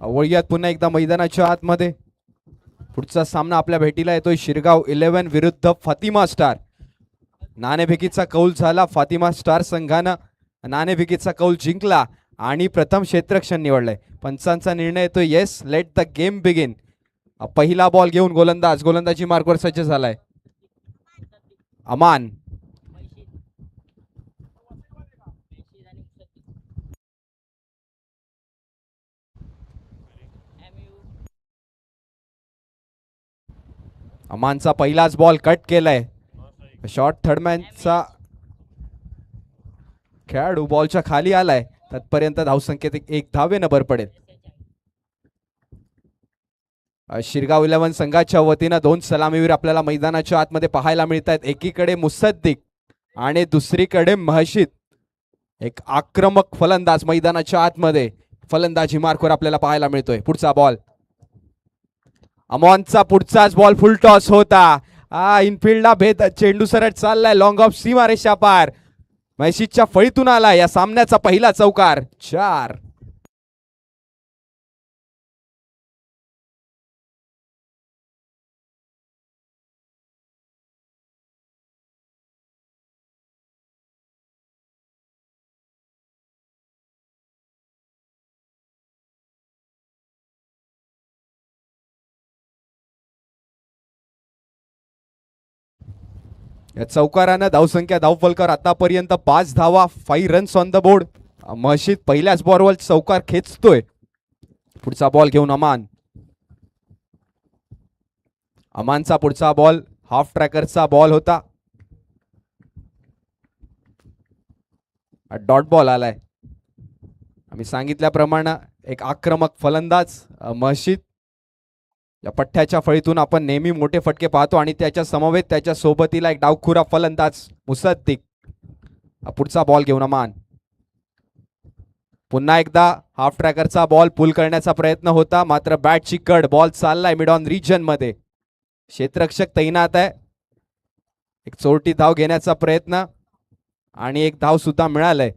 वळूयात पुन्हा एकदा मैदानाच्या आतमध्ये. पुढचा सामना आपल्या भेटीला येतोय शिरगाव 11 विरुद्ध फातिमा स्टार. नाणेफेकीचा कौल झाला. फातिमा स्टार संघानं नाणेफेकीचा कौल जिंकला आणि प्रथम क्षेत्ररक्षण निवडलंय. पंचांचा निर्णय येतोय yes let the game begin. पहिला बॉल घेऊन गोलंदाजी मार्कवर सज्ज झालाय. अमान अमानचा पहिलाच बॉल कट केलाय. शॉर्ट थर्डमॅनचा खेळाडू बॉलच्या खाली आलाय. तत्पर्यंत धावसंख्येत एक धावेनं भर पडेल. शिरगाव 11 संघाच्या वतीनं दोन सलामीवीर आपल्याला मैदानाच्या आतमध्ये पाहायला मिळत आहेत. एकीकडे मुसद्दिक आणि दुसरीकडे महशीद. एक आक्रमक फलंदाज मैदानाच्या आतमध्ये फलंदाजी मार्कवर आपल्याला पाहायला मिळतोय. पुढचा बॉल अमॉनचा पुढचाच बॉल फुल टॉस होता. इनफिल्डला भेद. चेंडू सरळ चाललाय लॉंग ऑफ सीमारेषा पार. महशीदच्या फळीतून आला या सामन्याचा पहिला चौकार. 4. या चौकारानं धावसंख्या धावफलकावर आतापर्यंत 5 धावा. 5 रन्स ऑन द बोर्ड. महशीद पहिल्याच बॉलवर चौकार खेचतोय. पुढचा बॉल घेऊन अमानचा पुढचा बॉल हाफ ट्रॅकरचा बॉल होता. डॉट बॉल आलाय. आम्ही सांगितल्याप्रमाणे एक आक्रमक फलंदाज महशीद. या पठ्ठ्याच्या फळीतून आपण नेहमी मोठे फटके पाहतो आणि त्याच्या समवेत त्याच्या सोबतीला एक डावखुरा फलंदाज मुसद्दिक. पुढचा बॉल घेऊन अमान. पुन्हा एकदा हाफ ट्रॅकरचा बॉल पुल करण्याचा प्रयत्न होता मात्र बॅटची कड. बॉल चाललाय मिड ऑन रिजन मध्ये. क्षेत्ररक्षक तैनात आहे. एक चोरटी धाव घेण्याचा प्रयत्न आणि एक धाव सुद्धा मिळालंय.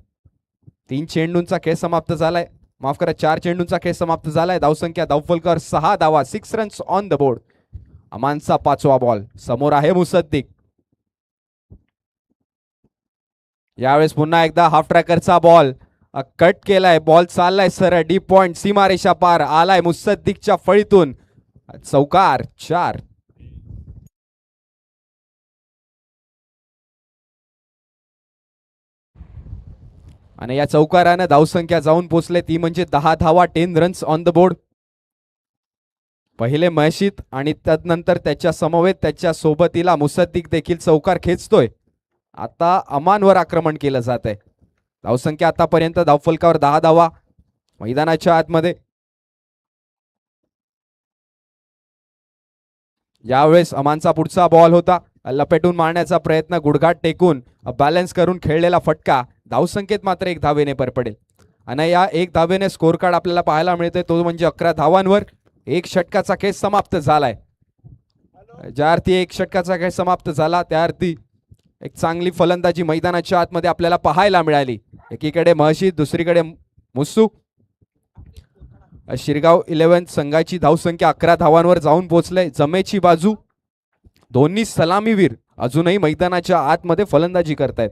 3 चेंडूंचा खेळ समाप्त झालाय. माफ करा 4 चेंडूंचा खेळ समाप्त झालाय. धावसंख्या धावफलकावर 6 धावा. 6 रन्स ऑन द बोर्ड. अमानचा 5वा बॉल. समोर आहे मुसद्दिक. यावेळेस पुन्हा एकदा हाफ ट्रॅकरचा बॉल कट केलाय. बॉल चाललाय सरळ डीप पॉइंट सीमारेषा पार. आलाय मुसद्दिकच्या फळीतून. चौकार. 4. आणि या चौकारानं धावसंख्या जाऊन पोचले ती म्हणजे 10 धावा. 10 रन्स ऑन द बोर्ड. पहिले महशीद आणि त्यानंतर त्याच्या समवेत त्याच्या सोबतीला मुसद्दिक देखील चौकार खेचतोय. आता अमानवर आक्रमण केलं जात आहे. धावसंख्या आतापर्यंत धावफलकावर 10 धावा मैदानाच्या आतमध्ये. यावेळेस अमानचा पुढचा बॉल होता. लपेटून मारण्याचा प्रयत्न. गुडघाट टेकून बॅलन्स करून खेळलेला फटका. धावसंख्येत मात्र 1 धावेने भर पडेल. आणि या 1 धावेने स्कोर कार्ड आपल्याला पाहायला मिळते तो म्हणजे 11 धावांवर. 1 षटकाचा खेळ समाप्त झालाय. ज्या अर्थी 1 षटकाचा खेळ समाप्त झाला त्या अर्थी एक चांगली फलंदाजी मैदानाच्या आतमध्ये आपल्याला पाहायला मिळाली. एकीकडे महशीद दुसरीकडे मुस्सू. शिरगाव 11 संघाची धावसंख्या 11 धावांवर जाऊन पोहोचले. जमेची बाजू. दोन्ही सलामीवीर अजूनही मैदानाच्या आतमध्ये फलंदाजी करतायत.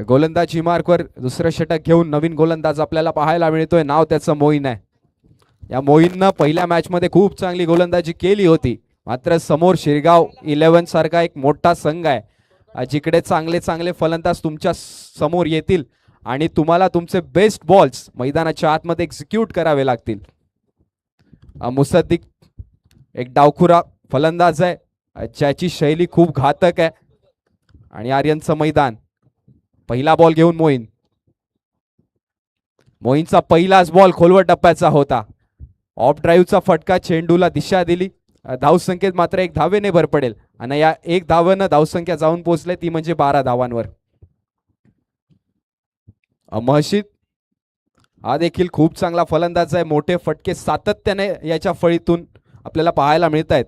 गोलंदाजी मार्कवर दुसरं षटक घेऊन नवीन गोलंदाज आपल्याला पाहायला मिळतोय. नाव त्याचं मोईन आहे. या मोईननं पहिल्या मॅच मध्ये खूप चांगली गोलंदाजी केली होती. मात्र समोर शिरगाव 11 सारखा एक मोठा संघ आहे जिकडे चांगले चांगले फलंदाज तुमच्या समोर येतील आणि तुम्हाला तुमचे बेस्ट बॉल्स मैदानाच्या आतमध्ये एक्झिक्यूट करावे लागतील. मुसद्दिक एक डावखुरा फलंदाज आहे ज्याची शैली खूप घातक आहे. आणि आर्यनचं मैदान. पहिला बॉल घेऊन मोईनचा पहिलाच बॉल खोलवर टप्प्याचा होता. ऑफ ड्राईव्हचा फटका. चेंडूला दिशा दिली. धावसंख्येत मात्र 1 धावेने भर पडेल आणि या 1 धावेनं धावसंख्या जाऊन पोहोचले ती म्हणजे 12 धावांवर. महशीद हा देखील खूप चांगला फलंदाज आहे. मोठे फटके सातत्याने याच्या फळीतून आपल्याला पाहायला मिळत आहेत.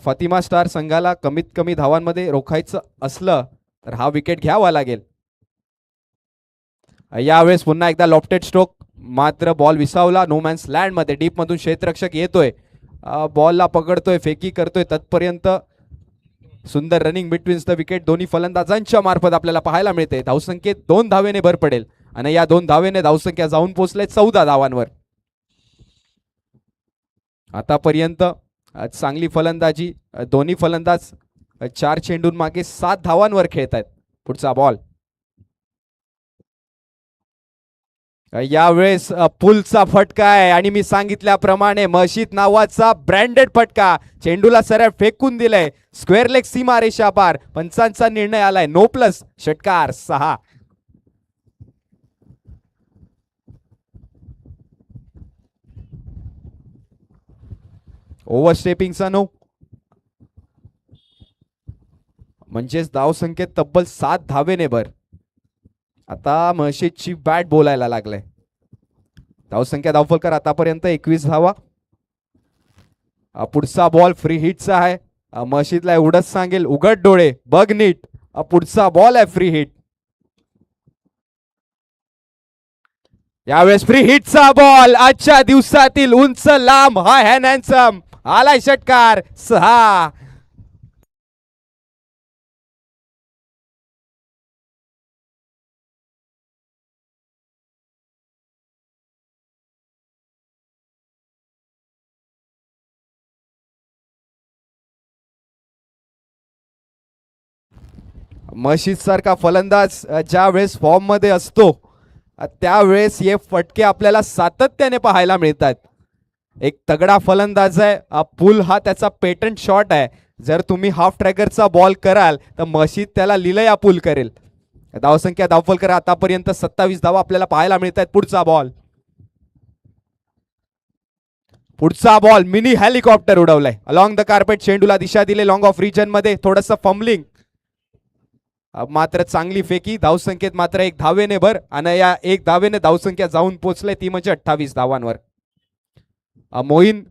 फातिमा स्टार संघाला कमीत कमी धावांमध्ये रोखायचं असलं तर हा विकेट घ्यावा लागेल. यावेळेस पुन्हा एकदा लॉफ्टेड स्ट्रोक, मात्र बॉल विसावला नो मॅन्स लँड मध्ये. डीप मधून क्षेत्ररक्षक येतोय, बॉलला पकडतोय, फेकी करतोय. तत्पर्यंत सुंदर रनिंग बिटवीन द विकेट दोन्ही फलंदाजांच्या मार्फत आपल्याला पाहायला मिळते. धावसंख्येत 2 धावेने भर पडेल आणि या 2 धावेने धावसंख्या जाऊन पोहोचले 14 धावांवर. आतापर्यंत चांगली फलंदाजी, दोन्ही फलंदाज 4 चेंडून मागे 7 धावांवर खेळत आहेत. पुढचा बॉल यावेळेस पुलचा फटका आहे आणि मी सांगितल्याप्रमाणे मशीद नावाचा ब्रँडेड फटका. चेंडूला सरळ फेकून दिलाय स्क्वेअर लेग सीमा रेषा पार. पंचांचा निर्णय आलाय नो प्लस, षटकार 6. ओव्हरस्टेपिंगचा नो, म्हणजेच धावसंख्येत तब्बल 7 धावेने भर. आता मशीदची बॅट बोलायला लागलाय. धावसंख्या धावफलकर आतापर्यंत 21 धावा. पुढचा बॉल फ्री हिटचा आहे. मशीदला एवढंच सांगेल, उघड डोळे बघ नीट. पुढचा बॉल आहे फ्री हिट. यावेळेस फ्री हिटचा बॉल, आजच्या दिवसातील उंच लांब हा हॅन हॅन्डसम आलाय, षटकार 6. मशीद सारखा फलंदाज ज्या वेळेस फॉर्म मध्ये असतो त्यावेळेस हे फटके आपल्याला सातत्याने पाहायला मिळतात. एक तगडा फलंदाज आहे. पुल हा त्याचा पेटंट शॉट आहे. जर तुम्ही हाफ ट्रॅकरचा बॉल कराल तर मशीद त्याला लिलया पुल करेल. धावसंख्या धावफलकर आतापर्यंत 27 धावा आपल्याला पाहायला मिळतात. पुढचा बॉल मिनी हेलिकॉप्टर उडवलाय अलॉंग द कार्पेट. चेंडूला दिशा दिले लॉंग ऑफ रिजन मध्ये, थोडंसं फंबलिंग, मात्र चांगली फेकी. धावसंख्येत मात्र 1 धावेने भर आणि या 1 धावेने धावसंख्या जाऊन पोहोचले ती म्हणजे 28 धावांवर. मोईन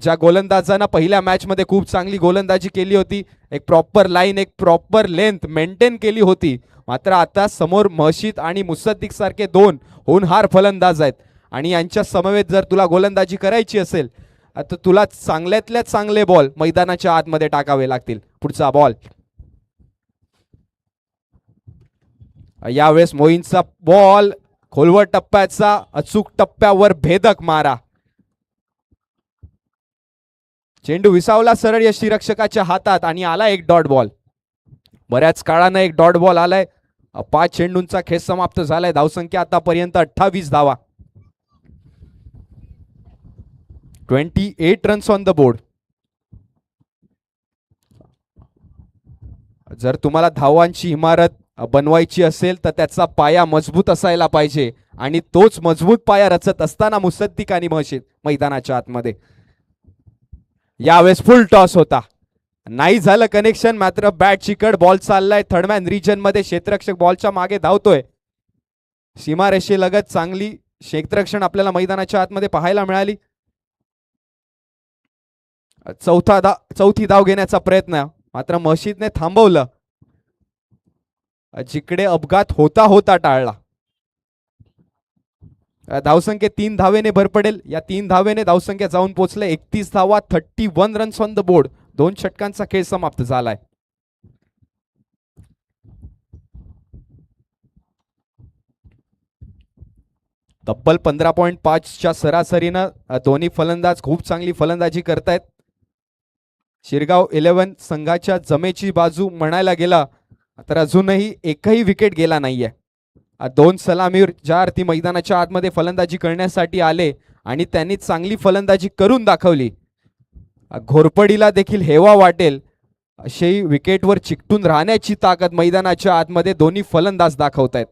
ज्या गोलंदाजांना पहिल्या मॅच मध्ये खूप चांगली गोलंदाजी केली होती, एक प्रॉपर लाईन, एक प्रॉपर लेंथ मेंटेन केली होती, मात्र आता समोर मशीद आणि मुसद्दिक सारखे 2 होनहार फलंदाज आहेत आणि यांच्या समवेत जर तुला गोलंदाजी करायची असेल तर तुला चांगल्यातल्या चांगले बॉल मैदानाच्या आतमध्ये टाकावे लागतील. पुढचा बॉल यावेळेस मोईनचा बॉल, खोलवर टप्प्याचा अचूक टप्प्यावर भेदक मारा. चेंडू विसावला सरळ यष्टीरक्षकाच्या हातात आणि आला 1 डॉट बॉल. बऱ्याच काळानं 1 डॉट बॉल आलाय. 5 चेंडूंचा खेळ समाप्त झालाय. धावसंख्या आतापर्यंत 28 धावा. 28 रन्स ऑन द बोर्ड. जर तुम्हाला धावांची इमारत बनवायची असेल तर त्याचा पाया मजबूत असायला पाहिजे आणि तोच मजबूत पाया रचत असताना मुसद्दिक आणि मशीद मैदानाच्या आतमध्ये. यावेळेस फुल टॉस होता, नाही झालं कनेक्शन, मात्र बॅट चिकट. बॉल चाललाय थर्डमॅन रिजन मध्ये. क्षेत्ररक्षक बॉलच्या मागे धावतोय. सीमारेषेलगत चांगली क्षेत्ररक्षण आपल्याला मैदानाच्या आतमध्ये पाहायला मिळाली. चौथी धाव घेण्याचा प्रयत्न, मात्र मशीदने थांबवलं. जिकडे अपघात होता टाळला. धावसंख्येत 3 धावेने भर पडेल. या 3 धावेने धावसंख्या जाऊन पोहोचले 31 धावा. 31 रन्स ऑन द बोर्ड. 2 षटकांचा खेळ समाप्त झालाय. तब्बल 15.5च्या सरासरीनं दोन्ही फलंदाज खूप चांगली फलंदाजी करतायत. शिरगाव 11 संघाच्या जमेची बाजू म्हणायला गेला तर अजूनही एकही विकेट गेला नाहीये. 2 सलामीवर ज्या अर्थी मैदानाच्या आतमध्ये फलंदाजी करण्यासाठी आले आणि त्यांनी चांगली फलंदाजी करून दाखवली. घोरपडीला देखील हेवा वाटेल अशी विकेटवर चिकटून राहण्याची ताकद मैदानाच्या आतमध्ये दोन्ही फलंदाज दाखवतायत.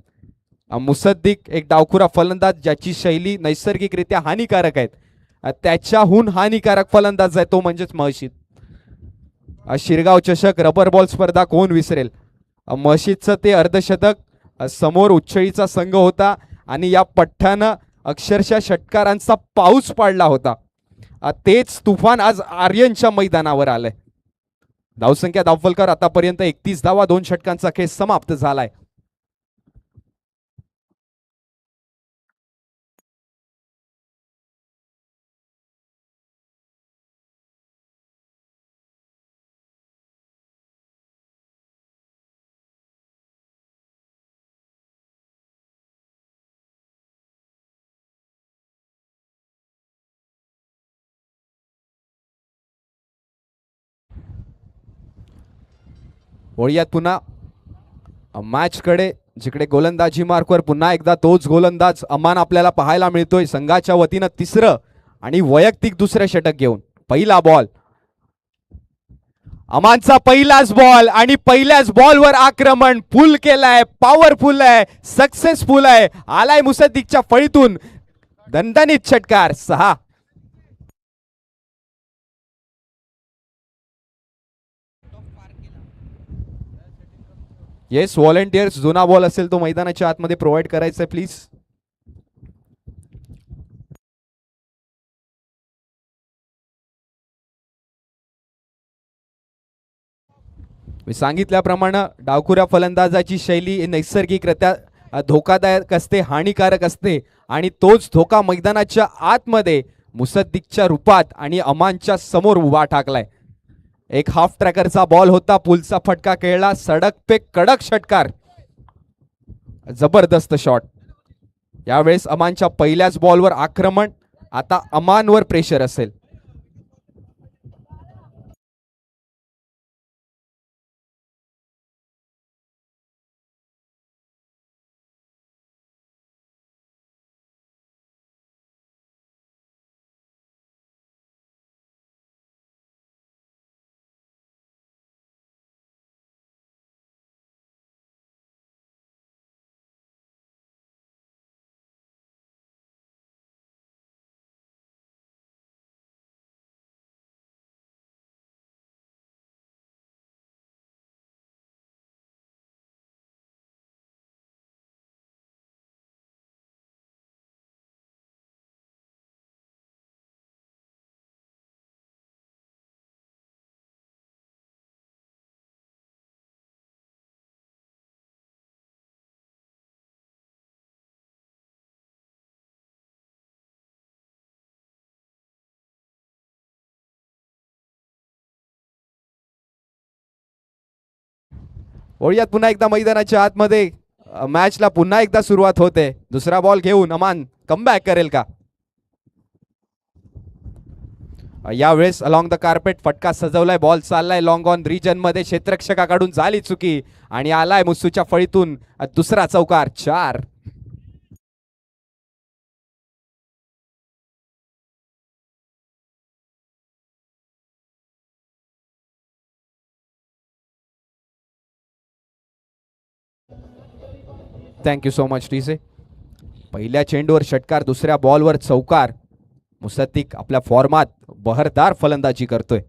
मुसद्दिक एक डावखुरा फलंदाज ज्याची शैली नैसर्गिकरित्या हानिकारक आहे, त्याच्याहून हानिकारक फलंदाज आहे तो म्हणजेच मशीद. शिरगाव चषक रबर बॉल स्पर्धा कोण विसरेल. मशीदचं ते अर्धशतक, समोर उच्छळीचा संघ होता आणि या पठ्ठ्यानं अक्षरशः षटकारांचा पाऊस पाडला होता. तेच तुफान आज आर्यनच्या मैदानावर आलंय. धावसंख्या धावफलकर आतापर्यंत 31 धावा 2 षटकांचा खेळ समाप्त झालाय. वळूयात पुन्हा मॅच कडे, जिकडे गोलंदाजी मार्कवर पुन्हा एकदा तोच गोलंदाज अमान आपल्याला पाहायला मिळतोय. संघाच्या वतीनं तिसरं आणि वैयक्तिक दुसरं षटक घेऊन. पहिला बॉल, अमानचा पहिलाच बॉल आणि पहिल्याच बॉलवर आक्रमण फुल केलंय, पॉवरफुल आहे, सक्सेसफुल आहे. आलाय मुसद्दीकच्या फळीतून दणदणीत षटकार 6. येस, व्हॉलेंटियर्स जुना बॉल असेल तो मैदानाच्या आतमध्ये प्रोव्हाइड करायचा आहे प्लीज. मी सांगितल्याप्रमाणे डावखुऱ्या फलंदाजाची शैली नैसर्गिकरित्या धोकादायक असते, हानिकारक असते आणि तोच धोका मैदानाच्या आतमध्ये मुसद्दीकच्या रूपात आणि अमानच्या समोर उभा ठाकलाय. एक हाफ ट्रॅकरचा बॉल होता, पुलचा फटका खेळला, सडक पे कडक षटकार, जबरदस्त शॉट. यावेळेस अमानच्या पहिल्याच बॉलवर आक्रमण. आता अमानवर प्रेशर असेल. वळूयात पुन्हा एकदा मैदानाच्या आतमध्ये. मॅचला पुन्हा एकदा सुरुवात होते. दुसरा बॉल घेऊन अमान कमबॅक करेल का? यावेळेस अलॉंग द कार्पेट फटका सजवलाय, बॉल चाललाय लॉंग ऑन रिजन मध्ये, क्षेत्ररक्षकाकडून झाली चुकी आणि आलाय मुस्सूच्या फळीतून दुसरा चौकार. 4. थँक्यू सो मच टीसे. पहिल्या चेंडूवर षटकार, दुसऱ्या बॉलवर चौकार. मुसद्दीक आपल्या फॉर्मात बहरदार फलंदाजी करतोय.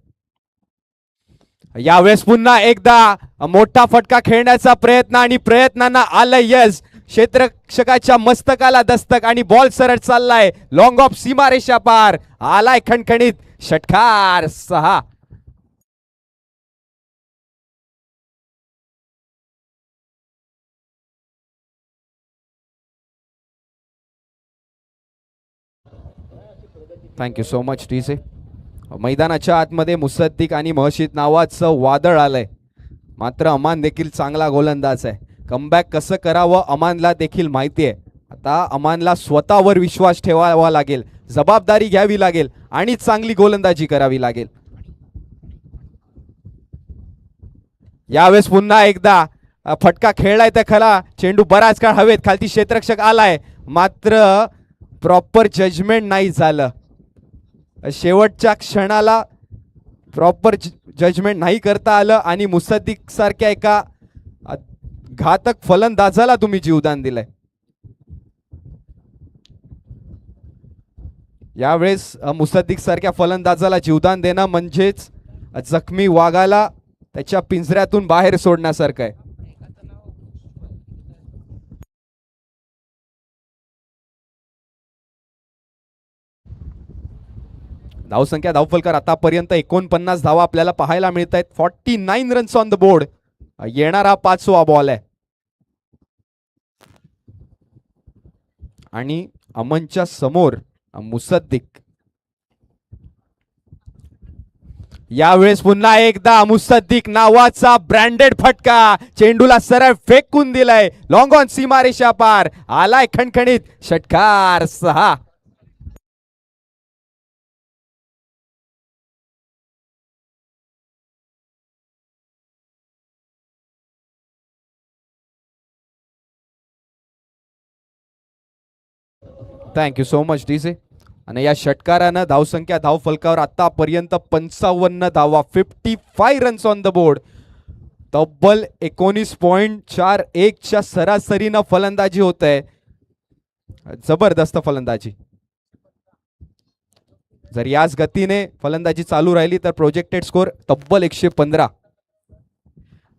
यावेळेस पुन्हा एकदा मोठा फटका खेळण्याचा प्रयत्न आणि प्रयत्नांना आलंय यश. क्षेत्ररक्षकाच्या मस्तकाला दस्तक आणि बॉल सरळ चाललाय लॉंग ऑफ सीमारेषा पार. आलाय खणखणीत षटकार. 6. थँक्यू सो मच टीसे. मैदानाच्या आतमध्ये मुसद्दीक आणि महशीद नावाचं वादळ आलंय. मात्र अमान देखील चांगला गोलंदाज आहे. कमबॅक कसं करावं अमानला देखील माहिती आहे. आता अमानला स्वतःवर विश्वास ठेवावा लागेल, जबाबदारी घ्यावी लागेल आणि चांगली गोलंदाजी करावी लागेल. यावेळेस पुन्हा एकदा फटका खेळलाय तर खरा, चेंडू बराच काळ हवेत, खालती क्षेत्ररक्षक आलाय मात्र प्रॉपर जजमेंट नाही झालं. शेवटच्या क्षणाला प्रॉपर जजमेंट नाही करता आलं आणि मुसद्दीक सारख्या एका घातक फलंदाजाला तुम्ही जीवदान दिलंय. यावेळेस मुसद्दीक सारख्या फलंदाजाला जीवदान देणं म्हणजेच जखमी वाघाला त्याच्या पिंजऱ्यातून बाहेर सोडण्यासारखं आहे. धावसंख्या धावफलकावर आतापर्यंत 49 धावा आपल्याला पाहायला मिळत आहेत. 49 रन्स ऑन द बोर्ड. येणारा 5वा बॉल आहे आणि अमनच्या समोर मुसद्दिक. यावेळेस पुन्हा एकदा मुसद्दिक नावाचा ब्रँडेड फटका. चेंडूला सरळ फेकून दिलाय. लॉंग ऑन सीमारेषा पार. आलाय खणखणीत षटकार. 6. Thank you so much DJ. आणि या षटकारानं धावसंख्या धावफलकावर आतापर्यंत 55 धावा. 55 रन्स ऑन द बोर्ड. तब्बल 19.41च्या सरासरीनं फलंदाजी होत आहे. जबरदस्त फलंदाजी. जर याच गतीने फलंदाजी चालू राहिली तर प्रोजेक्टेड स्कोर तब्बल 115.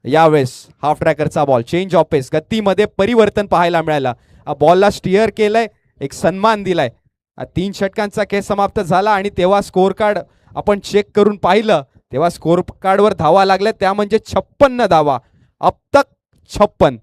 यावेळेस हाफ ट्रॅकरचा बॉल. चेंज ऑफ पेस. गतीमध्ये परिवर्तन पाहायला मिळालं. बॉलला स्टिअर केलंय. एक सन्मान दिलाय. 3 षटकांचा खेळ समाप्त झाला आणि तेव्हा स्कोर कार्ड आपण चेक करून पाहिलं तेव्हा स्कोर कार्डवर धावा लागल्या त्या म्हणजे 56 धावा. अब तक 56.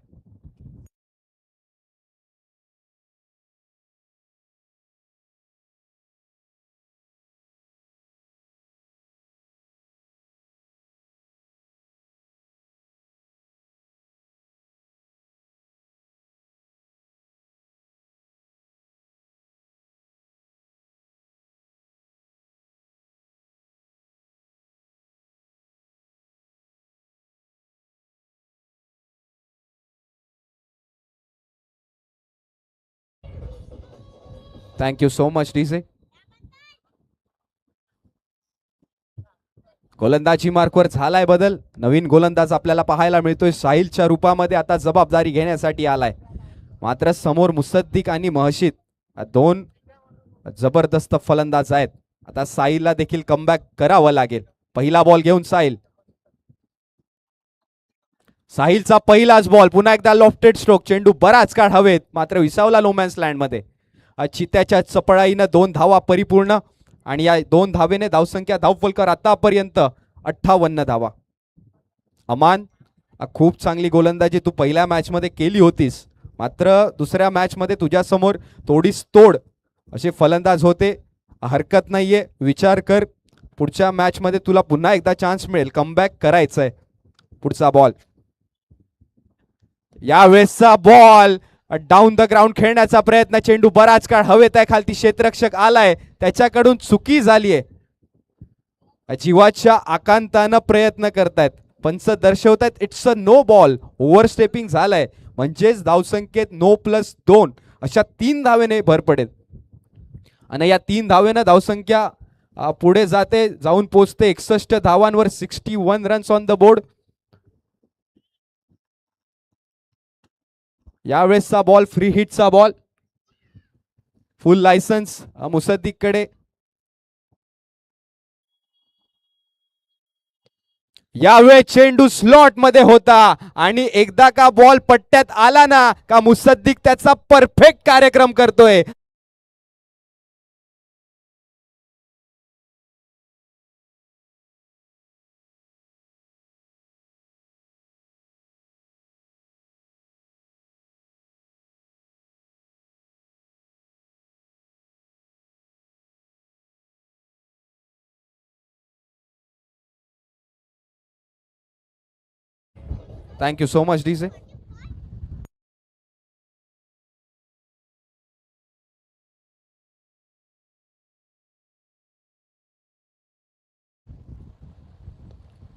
Thank you so much DJ. गोलंदाजी मार्कवर झालाय बदल. नवीन गोलंदाज आपल्याला पाहायला मिळतोय. साहिलच्या रूपामध्ये आता जबाबदारी घेण्यासाठी आलाय. मात्र समोर मुसद्दिक आणि महशीद 2 जबरदस्त फलंदाज आहेत. आता साहिलला देखील कमबॅक करावं लागेल. पहिला बॉल घेऊन साहिल. साहिलचा पहिलाच बॉल. पुन्हा एकदा लॉफ्टेड स्ट्रोक. चेंडू बराच काळ हवेत मात्र विसावला लोमॅन्स लँड मध्ये. चित्याच्या चपळाईनं 2 धावा परिपूर्ण आणि या 2 धावेने धावसंख्या धावफलकावर आतापर्यंत 58 धावा. अमान खूप चांगली गोलंदाजी तू पहिल्या मॅच मध्ये केली होतीस मात्र दुसऱ्या मॅच मध्ये तुझ्या समोर थोडीच तोड असे फलंदाज होते. हरकत नाहीये. विचार कर. पुढच्या मॅच मध्ये तुला पुन्हा एकदा चान्स मिळेल. कमबॅक करायचंय. पुढचा बॉल. यावेळेसचा बॉल डाऊन द ग्राउंड खेळण्याचा प्रयत्न. चेंडू बराच काळ हवेत आहे. खालती क्षेत्ररक्षक आलाय. त्याच्याकडून चुकी झालीये. जीवाच्या आकांतानं प्रयत्न करतायत. पंच दर्शवतायत इट्स अ नो बॉल. ओव्हरस्टेपिंग झालंय म्हणजेच धावसंख्येत 9+2 अशा 3 धावेने भर पडेल आणि या 3 धावेनं धावसंख्या पुढे जाते. जाऊन पोहोचते 61 धावांवर. 61 रन्स ऑन द बोर्ड. यावेळेसचा बॉल फ्री हिटचा बॉल. फुल लायसन्स मुसद्दिक कडे. यावेळेस चेंडू स्लॉट मध्ये होता आणि एकदा का बॉल पट्ट्यात आला ना का मुसद्दिक त्याचा परफेक्ट कार्यक्रम करतोय. Thank you so much DJ.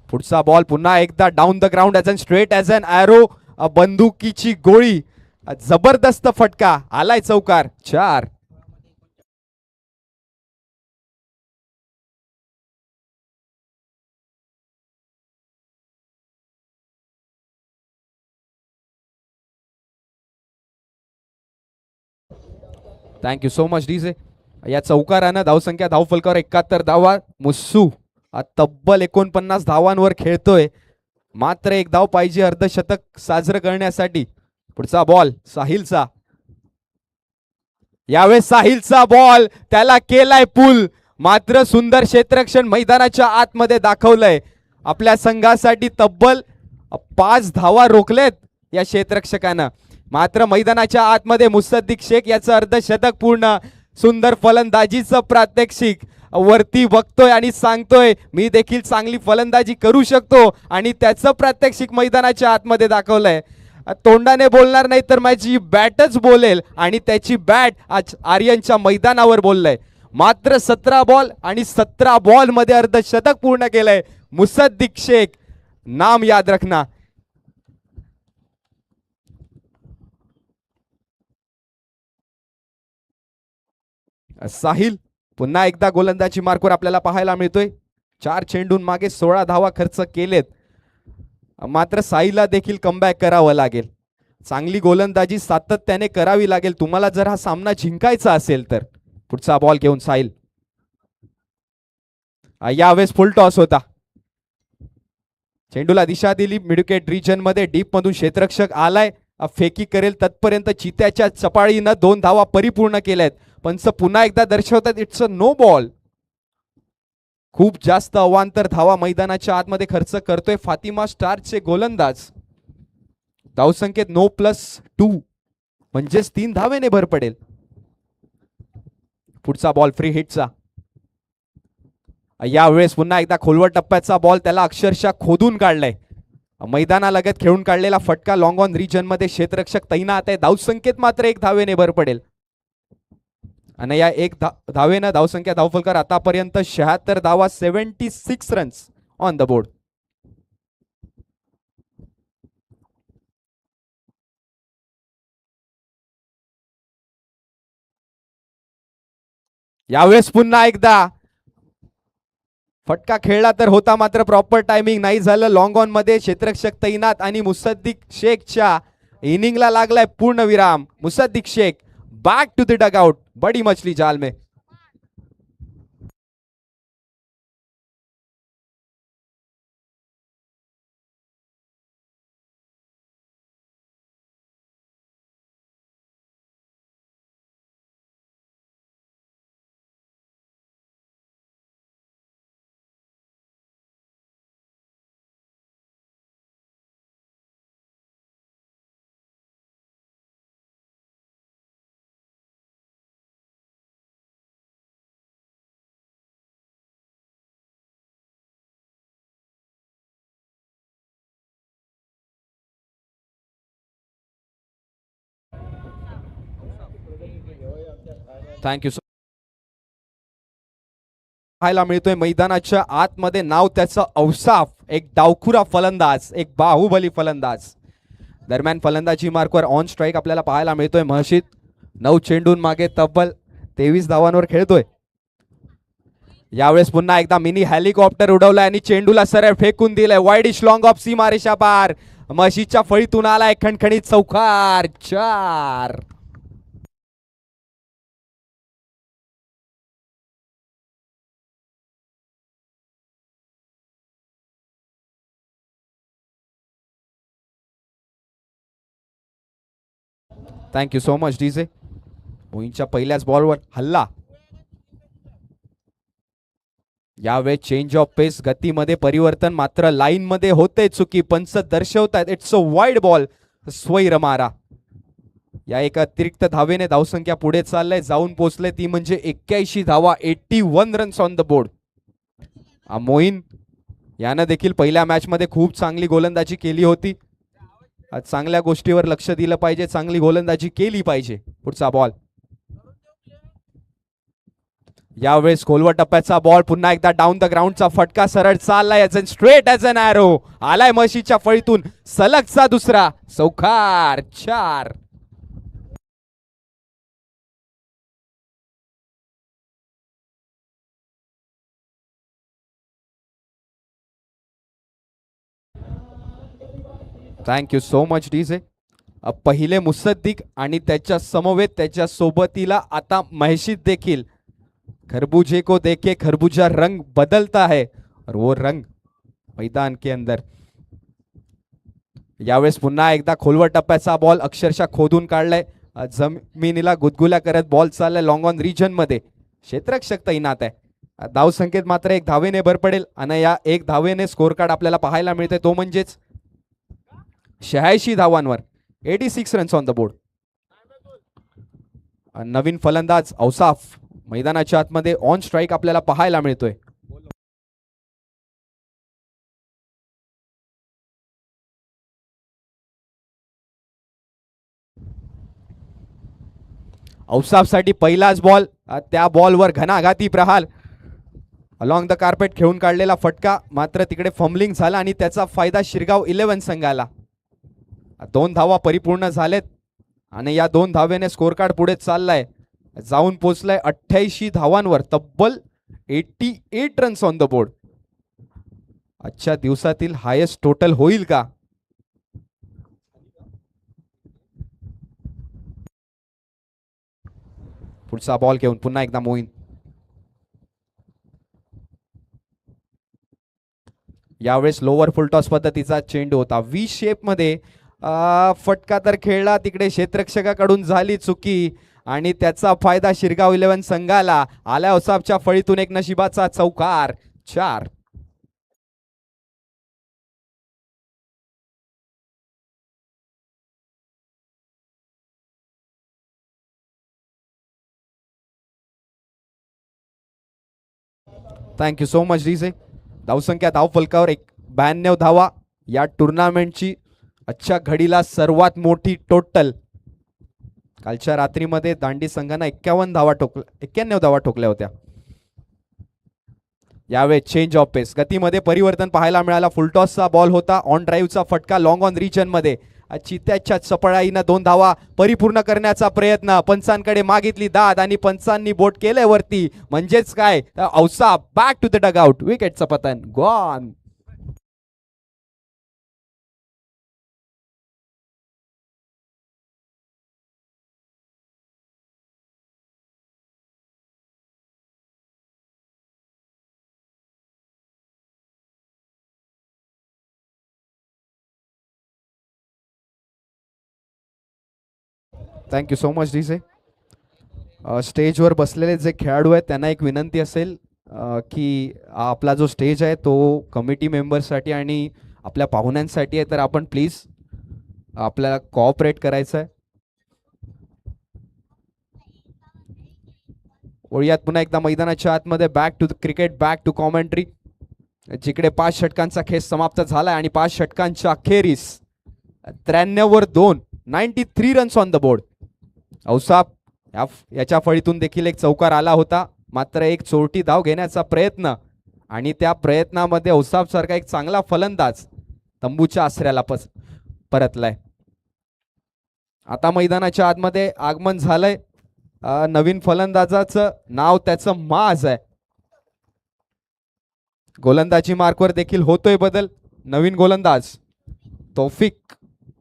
पुढचा बॉल पुन्हा एकदा down the ground as an straight as an arrow. बंदुकीची गोळी. जबरदस्त फटका. आलाय चौकार. 4. Thank you so much DJ. या चौकारानं धावसंख्या धावफलकावर 71 धावा. मुस्सू तब्बल 49 धावांवर खेळतोय. मात्र 1 धाव पाहिजे अर्धशतक साजरं करण्यासाठी. पुढचा बॉल साहिलचा. यावेळेस साहिलचा बॉल. त्याला केलाय पुल. मात्र सुंदर क्षेत्ररक्षण मैदानाच्या आतमध्ये दाखवलंय. आपल्या संघासाठी तब्बल 5 धावा रोखलेत या क्षेत्ररक्षकानं. मात्र मैदानाच्या आतमध्ये मुसद्दिक शेख याचं अर्धशतक पूर्ण. सुंदर फलंदाजीचं प्रात्यक्षिक वरती बघतोय आणि सांगतोय मी देखील चांगली फलंदाजी करू शकतो आणि त्याचं प्रात्यक्षिक मैदानाच्या आतमध्ये दाखवलंय. तोंडाने बोलणार नाही तर माझी बॅटच बोलेल आणि त्याची बॅट आज आर्यनच्या मैदानावर बोललंय. मात्र 17 बॉल आणि 17 बॉल मध्ये अर्धशतक पूर्ण केलंय मुसद्दिक शेख. नाम याद रखना. साहिल पुन्हा एकदा गोलंदाजी मार्कवर आपल्याला पाहायला मिळतोय. 4 चेंडून मागे 16 धावा खर्च केलेत. मात्र साहिलला देखील कमबॅक करावं लागेल. चांगली गोलंदाजी सातत्याने करावी लागेल तुम्हाला जर हा सामना जिंकायचा असेल तर. पुढचा बॉल घेऊन साहिल. यावेळेस फुल टॉस होता. चेंडूला दिशा दिली मिडविकेट रिजन मध्ये. डीप मधून क्षेत्ररक्षक आलाय. फेकी करेल तत्पर्यंत चित्याच्या चपाळीनं 2 धावा परिपूर्ण केल्यात. पंच पुन्हा एकदा दर्शवतात इट्स अ नो बॉल. खूप जास्त अवांतर धावा मैदानाच्या आतमध्ये खर्च करतोय फातिमा स्टारचे गोलंदाज. धावसंख्येत 9+2 म्हणजेच 3 धावेने भर पडेल. पुढचा बॉल फ्री हिटचा. यावेळेस पुन्हा एकदा खोलवर टप्प्याचा बॉल त्याला अक्षरशः खोदून काढलाय. मैदानालगत खेळून काढलेला फटका लॉंग ऑन रिजन मध्ये क्षेत्ररक्षक तैनात आहे. धावसंख्येत मात्र 1 धावेने भर पडेल. आणि या 1 धावेनं धावसंख्या धावफलकार आतापर्यंत 76 धावा 76 रन्स ऑन द बोर्ड. यावेळेस पुन्हा एकदा फटका खेळला तर होता मात्र प्रॉपर टायमिंग नाही झालं. लॉंग ऑन मध्ये क्षेत्ररक्षक तैनात आणि मुसद्दिक शेखच्या इनिंगला लागलाय पूर्ण विराम. Musaddiq Sheikh back to the dugout. बड़ी मछली जाल में. Thank you so. पाहायला मिळतोय मैदानाच्या आतमध्ये नाव त्याचं औसाफ. एक डावखुरा फलंदाज, एक बाहुबली फलंदाज. दरम्यान फलंदाजी मार्कवर ऑन स्ट्राईक आपल्याला पाहायला मिळतोय महर्षित. 9 चेंडून मागे तब्बल 23 धावांवर खेळतोय. यावेळेस पुन्हा एकदा मिनी हेलिकॉप्टर उडवलाय आणि चेंडूला सरळ फेकून दिलाय. वाईडिश लॉंग ऑफ सीमारेषा पार. महर्षितच्या फळीतून आलाय खणखणीत चौकार. 4. Thank you so much DJ. मोहीनच्या पहिल्याच बॉलवर हल्ला. यावेळेस चेंज ऑफ पेस, गतीमध्ये परिवर्तन मात्र लाईन मध्ये होते. चुकी पंच दर्शवतात. It's a wide ball. स्वैर मारा. या एक अतिरिक्त धावेने धावसंख्या पुढे चाललंय. जाऊन पोहोचले ती म्हणजे 81 धावा. 81 runs on the board. Mohin यानं देखील पहिल्या मॅच मध्ये खूप चांगली गोलंदाजी केली होती. आज चांगल्या गोष्टीवर लक्ष दिलं पाहिजे. चांगली गोलंदाजी केली पाहिजे. पुढचा बॉल. यावेळेस खोलवर टप्प्याचा बॉल. पुन्हा एकदा डाऊन द ग्राउंडचा फटका सरळ चाललाय as an straight as an arrow. आलाय म्हशीच्या फळीतून सलगचा दुसरा चौकार. 4. Thank you so much DJ. पहिले मुसद्दिक आणि त्याच्या समवेत त्याच्या सोबतीला आता महर्षित देखील. खरबूजे को देखे खरबूजा रंग बदलता है और वो रंग मैदान के अंदर. यावेळेस पुन्हा एकदा खोलवर टप्प्याचा बॉल अक्षरशः खोदून काढलाय. जमिनीला गुदगुल्या करत बॉल चाललाय लॉंग ऑन रिजन मध्ये. क्षेत्ररक्षक तैनात आहे. धाव संख्येत मात्र एक धावेने भर पडेल आणि या एक धावेने स्कोर कार्ड आपल्याला पाहायला मिळते तो म्हणजेच 86 धावांवर 86 रन्स ऑन द बोर्ड. नवीन फलंदाज औसाफ मैदानाच्या आतमध्ये ऑन स्ट्राईक आपल्याला पाहायला मिळतोय. औसाफसाठी पहिलाच बॉल, त्या बॉलवर घणाघाती प्रहार, अलॉंग द कार्पेट खेळून काढलेला फटका, मात्र तिकडे फंबलिंग झाला आणि त्याचा फायदा शिरगाव 11 संघाला. 2 धावा परिपूर्ण झालेत आणि या 2 धावेने स्कोर कार्ड पुढे चाललाय, जाऊन पोहोचलाय 88 धावांवर, तब्बल 88 रन्स ऑन द बोर्ड. आजच्या दिवसातील हायेस्ट टोटल होईल का? पुढचा बॉल घेऊन पुन्हा एकदा मोईन. यावेळेस लोअर फुल टॉस पद्धतीचा चेंडू होता, व्ही शेप मध्ये फटका तर खेळला, तिकडे क्षेत्ररक्षकाकडून झाली चुकी आणि त्याचा फायदा शिरगाव 11 संघाला. आल्या औसाफच्या फळीतून एक नशिबाचा चौकार, 4. Thank you so much DJ. धावसंख्या धाव फलकावर 92 धावा, या टुर्नामेंटची आजच्या घडीला सर्वात मोठी टोटल. कालच्या रात्रीमध्ये दांडी संघांना 91 धावा ठोकल्या होत्या. यावेळी चेंज ऑफ पेस, गतीमध्ये परिवर्तन पाहायला मिळाला. फुलटॉसचा बॉल होता, ऑन ड्राईव्हचा फटका लॉंग ऑन रिजन मध्ये. चित्याच्या चपळाईनं 2 धावा परिपूर्ण करण्याचा प्रयत्न, पंचांकडे मागितली दाद आणि पंचांनी बोट केले वरती, म्हणजेच काय, Ausaf back to the dugout. विकेटचं पतन, gone. Thank you so much DJ. स्टेजवर बसलेले जे खेळाडू आहेत त्यांना एक विनंती असेल की आपला जो स्टेज आहे तो कमिटी मेंबर्ससाठी आणि आपल्या पाहुण्यांसाठी आहे, तर आपण प्लीज आपल्याला कोऑपरेट करायचं आहे. वळूयात पुन्हा एकदा मैदानाच्या आतमध्ये. Back to cricket, back to commentary, जिकडे 5 षटकांचा खेळ समाप्त झालाय आणि 5 षटकांच्या अखेरीस 93 वर 2, 93 runs on the board. Ausaf याच्या फळीतून देखील एक चौकार आला होता, मात्र एक चोरटी धाव घेण्याचा प्रयत्न आणि त्या प्रयत्नामध्ये औसाफ सारखा एक चांगला फलंदाज तंबूच्या आसऱ्याला परतलाय. आता मैदानाच्या आतमध्ये आगमन झालंय नवीन फलंदाजाचं, नाव त्याचं माज आहे. गोलंदाजी मार्कवर देखील होतोय बदल, नवीन गोलंदाज तौफिक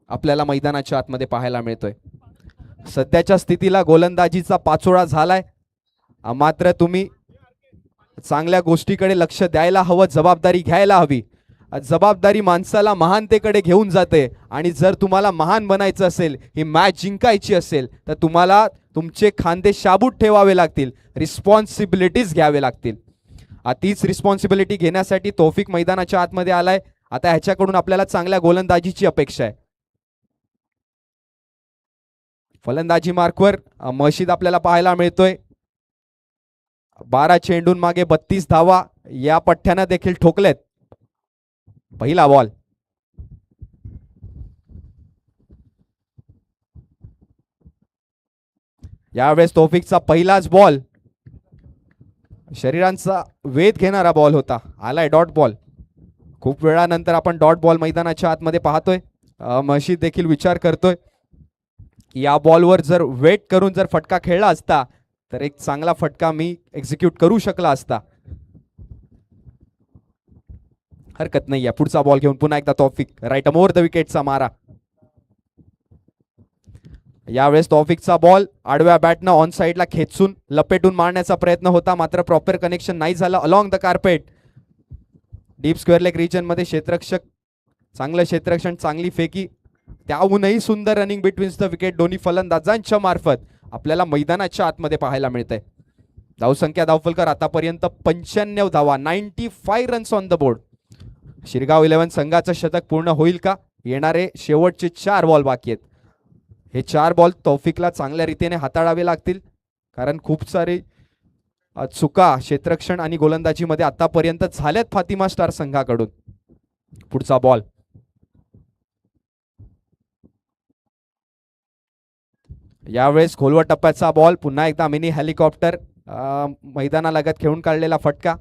आपल्याला मैदानाच्या आतमध्ये पाहायला मिळतोय. सध्याच्या स्थितीला गोलंदाजीचा पाचोळा झालाय, मात्र तुम्ही चांगल्या गोष्टीकडे लक्ष द्यायला हवं, जबाबदारी घ्यायला हवी. जबाबदारी माणसाला महानतेकडे घेऊन जाते आणि जर तुम्हाला महान बनायचं असेल, ही मॅच जिंकायची असेल, तर तुम्हाला तुमचे खांदे शाबूत ठेवावे लागतील, रिस्पॉन्सिबिलिटीज घ्यावे लागतील. तीच रिस्पॉन्सिबिलिटी घेण्यासाठी तौफिक मैदानाच्या आतमध्ये आलाय. आता ह्याच्याकडून आपल्याला चांगल्या गोलंदाजीची अपेक्षा आहे. फलंदाजी मार्कवर मशीद आपल्याला पाहायला मिळतोय. 12 चेंडून मागे 32 धावा या पठ्ठ्यानं देखील ठोकलेत. पहिला बॉल, यावेळेस तौफिकचा पहिलाच बॉल शरीरांचा वेध घेणारा बॉल होता, आलाय डॉट बॉल. खूप वेळानंतर आपण डॉट बॉल मैदानाच्या आतमध्ये पाहतोय. मशीद देखील विचार करतोय की या बॉलवर जर वेट करून जर फटका खेळला असता तर एक चांगला फटका मी एक्झिक्यूट करू शकला असता. हरकत नाही. पुढचा बॉल घेऊन पुन्हा एकदा तौफिक, राईट मोर द विकेटचा मारा. यावेळेस तौफिकचा बॉल आडव्या बॅटनं ऑन साइडला खेचून लपेटून मारण्याचा प्रयत्न होता, मात्र प्रॉपर कनेक्शन नाही झालं. Along the carpet, deep square leg region मध्ये क्षेत्ररक्षक, चांगलं क्षेत्ररक्षण, चांगली फेकी, त्याहूनही सुंदर रनिंग बिटवीन द विकेट दोन्ही फलंदाजांच्या मार्फत आपल्याला मैदानाच्या आतमध्ये पाहायला मिळतंय. धावसंख्या धावफलकर आतापर्यंत 95 धावा, 95 runs on the board. Shirgaon 11 संघाचं शतक पूर्ण होईल का? येणारे शेवटचे 4 बॉल बाकी आहेत. हे 4 बॉल तौफिकला चांगल्या रीतीने हाताळावे लागतील, कारण खूप सारे चुका क्षेत्ररक्षण आणि गोलंदाजीमध्ये आतापर्यंत झाल्यात फातिमा स्टार संघाकडून. पुढचा बॉल यावेळेस खोलवर टप्प्याचा बॉल. पुन्हा एकदा मिनी हेलिकॉप्टर मैदानालगत खेळून काढलेला फटका.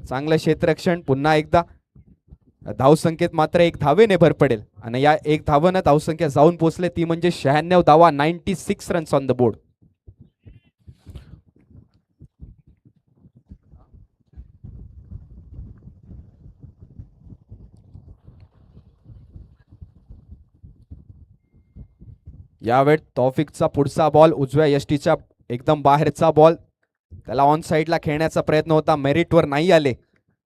चांगलं क्षेत्ररक्षण. पुन्हा एकदा धावसंख्येत मात्र 1 धावेने भर पडेल आणि या 1 धावानं धावसंख्या जाऊन पोहोचले ती म्हणजे 96 धावा, 96 रन्स ऑन द बोर्ड. यावेळी तौफिकचा पुढचा बॉल उजव्या यष्टीच्या एकदम बाहेरचा बॉल. त्याला ऑन साईडला खेळण्याचा प्रयत्न होता, मेरिटवर नाही आले.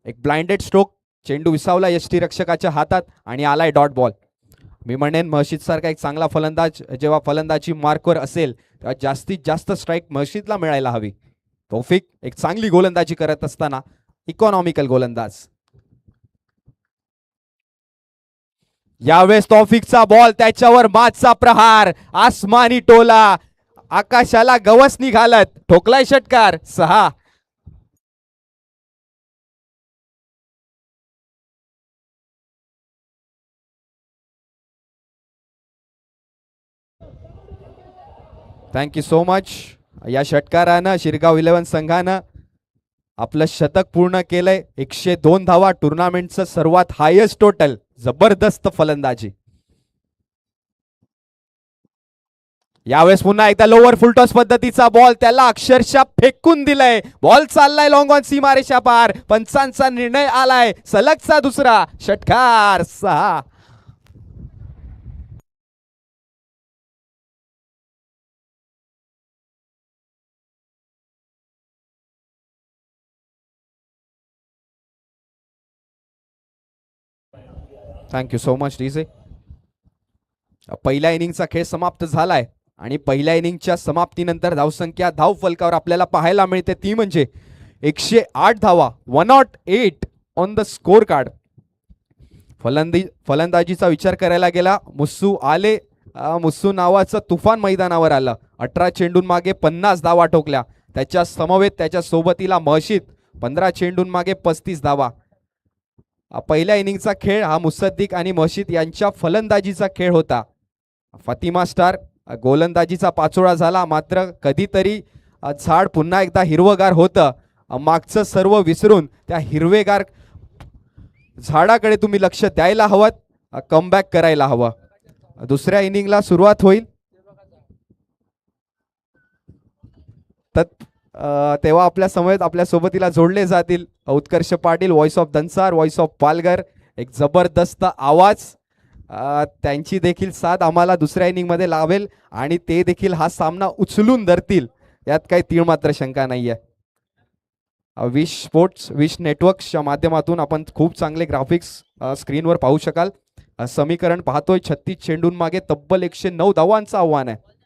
एक ब्लाइंडेड स्ट्रोक, चेंडू विसावला यष्टीरक्षकाच्या हातात आणि आलाय डॉट बॉल. मी म्हणेन मशीद सारखा एक चांगला फलंदाज जेव्हा फलंदाजी मार्कवर असेल तेव्हा जास्तीत जास्त स्ट्राईक मशीदला मिळायला हवी. तौफिक एक चांगली गोलंदाजी करत असताना इकॉनॉमिकल गोलंदाज. यावेळेस तौफिकचा बॉल, त्याच्यावर माचचा प्रहार, आसमानी टोला, आकाशाला गवस निघालत, ठोकलाय षटकार. 6. Thank you so much. या षटकारानं शिरगाव 11 संघानं आपलं शतक पूर्ण केलंय. 102 धावा, टुर्नामेंटचं सर्वात हायेस्ट टोटल. जबरदस्त फलंदाजी. यावेळेस पुन्हा एकदा लोअर फुलटॉस पद्धतीचा बॉल, त्याला अक्षरशः फेकून दिलंय. बॉल चाललाय लॉंग ऑन सीमारेषा पार. पंचांचा निर्णय आलाय, सलगचा दुसरा षटकार. 6. Thank you so much DJ. पहिल्या इनिंगचा खेळ समाप्त झालाय आणि पहिल्या इनिंगच्या समाप्तीनंतर धावसंख्या धाव फलकावर आपल्याला पाहायला मिळते ती म्हणजे 108 धावा, 108 ऑन द स्कोर कार्ड. फलंदाजीचा विचार करायला गेला, मुस्सू आले. मुस्सू नावाचं तुफान मैदानावर आलं. 18 चेंडून मागे 50 धावा ठोकल्या. त्याच्या समवेत त्याच्या सोबतीला मशीद 15 चेंडून मागे 35 धावा. पहिल्या इनिंगचा खेळ हा मुसद्दिक आणि मशीद यांच्या फलंदाजीचा खेळ होता. फातिमा स्टार गोलंदाजीचा पाचोळा झाला, मात्र कधीतरी झाड पुन्हा एकदा हिरवगार होतं. मागचं सर्व विसरून त्या हिरवेगार झाडाकडे तुम्ही लक्ष द्यायला हवं, कमबॅक करायला हवं. दुसऱ्या इनिंगला सुरुवात होईल. तेव्हा आपल्या समवेत आपल्या सोबतीला जोडले जातील उत्कर्ष पाटील, व्हॉइस ऑफ दनसार, व्हॉइस ऑफ पालघर. एक जबरदस्त आवाज, त्यांची देखील साथ आम्हाला दुसऱ्या इनिंगमध्ये लावेल आणि ते देखील हा सामना उचलून धरतील, यात काही तीळ मात्र शंका नाहीये. विश स्पोर्ट्स, विश नेटवर्क्सच्या माध्यमातून आपण खूप चांगले ग्राफिक्स स्क्रीनवर पाहू शकाल. समीकरण पाहतोय, 36 चेंडून मागे तब्बल 109 धावांचं आव्हान आहे.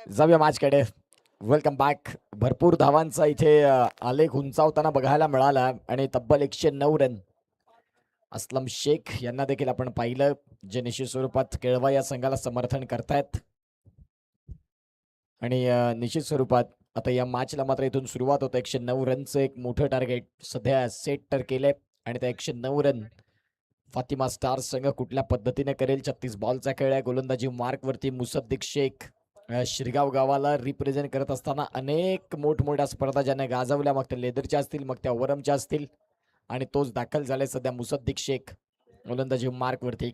जाऊया मॅचकडे. Welcome back. भरपूर धावांचा इथे आलेख उंचावताना बघायला मिळाला आणि तब्बल 109 रन असलम शेख यांना देखील आपण पाहिलं, जे निश्चित स्वरूपात केळवा या संघाला समर्थन करतायत. आणि निश्चित स्वरूपात आता या मॅचला मात्र इथून सुरुवात होतं. 109 रनचं एक मोठं टार्गेट सध्या सेट तर केलंय आणि त्या 109 रन फातिमा स्टार्स संघ कुठल्या पद्धतीने करेल. 36 बॉलचा खेळ आहे. गोलंदाजी मार्कवरती मुसद्दिक शेख शिरगाव गावाला रिप्रेझेंट करत असताना अनेक मोठमोठ्या स्पर्धा ज्याने गाजवल्या, मग त्या लेदरच्या असतील, मग त्या ओवरमच्या असतील, आणि तोच दाखल झालाय सध्या मुसद्दिक शेख गोलंदाजी मार्कवरती.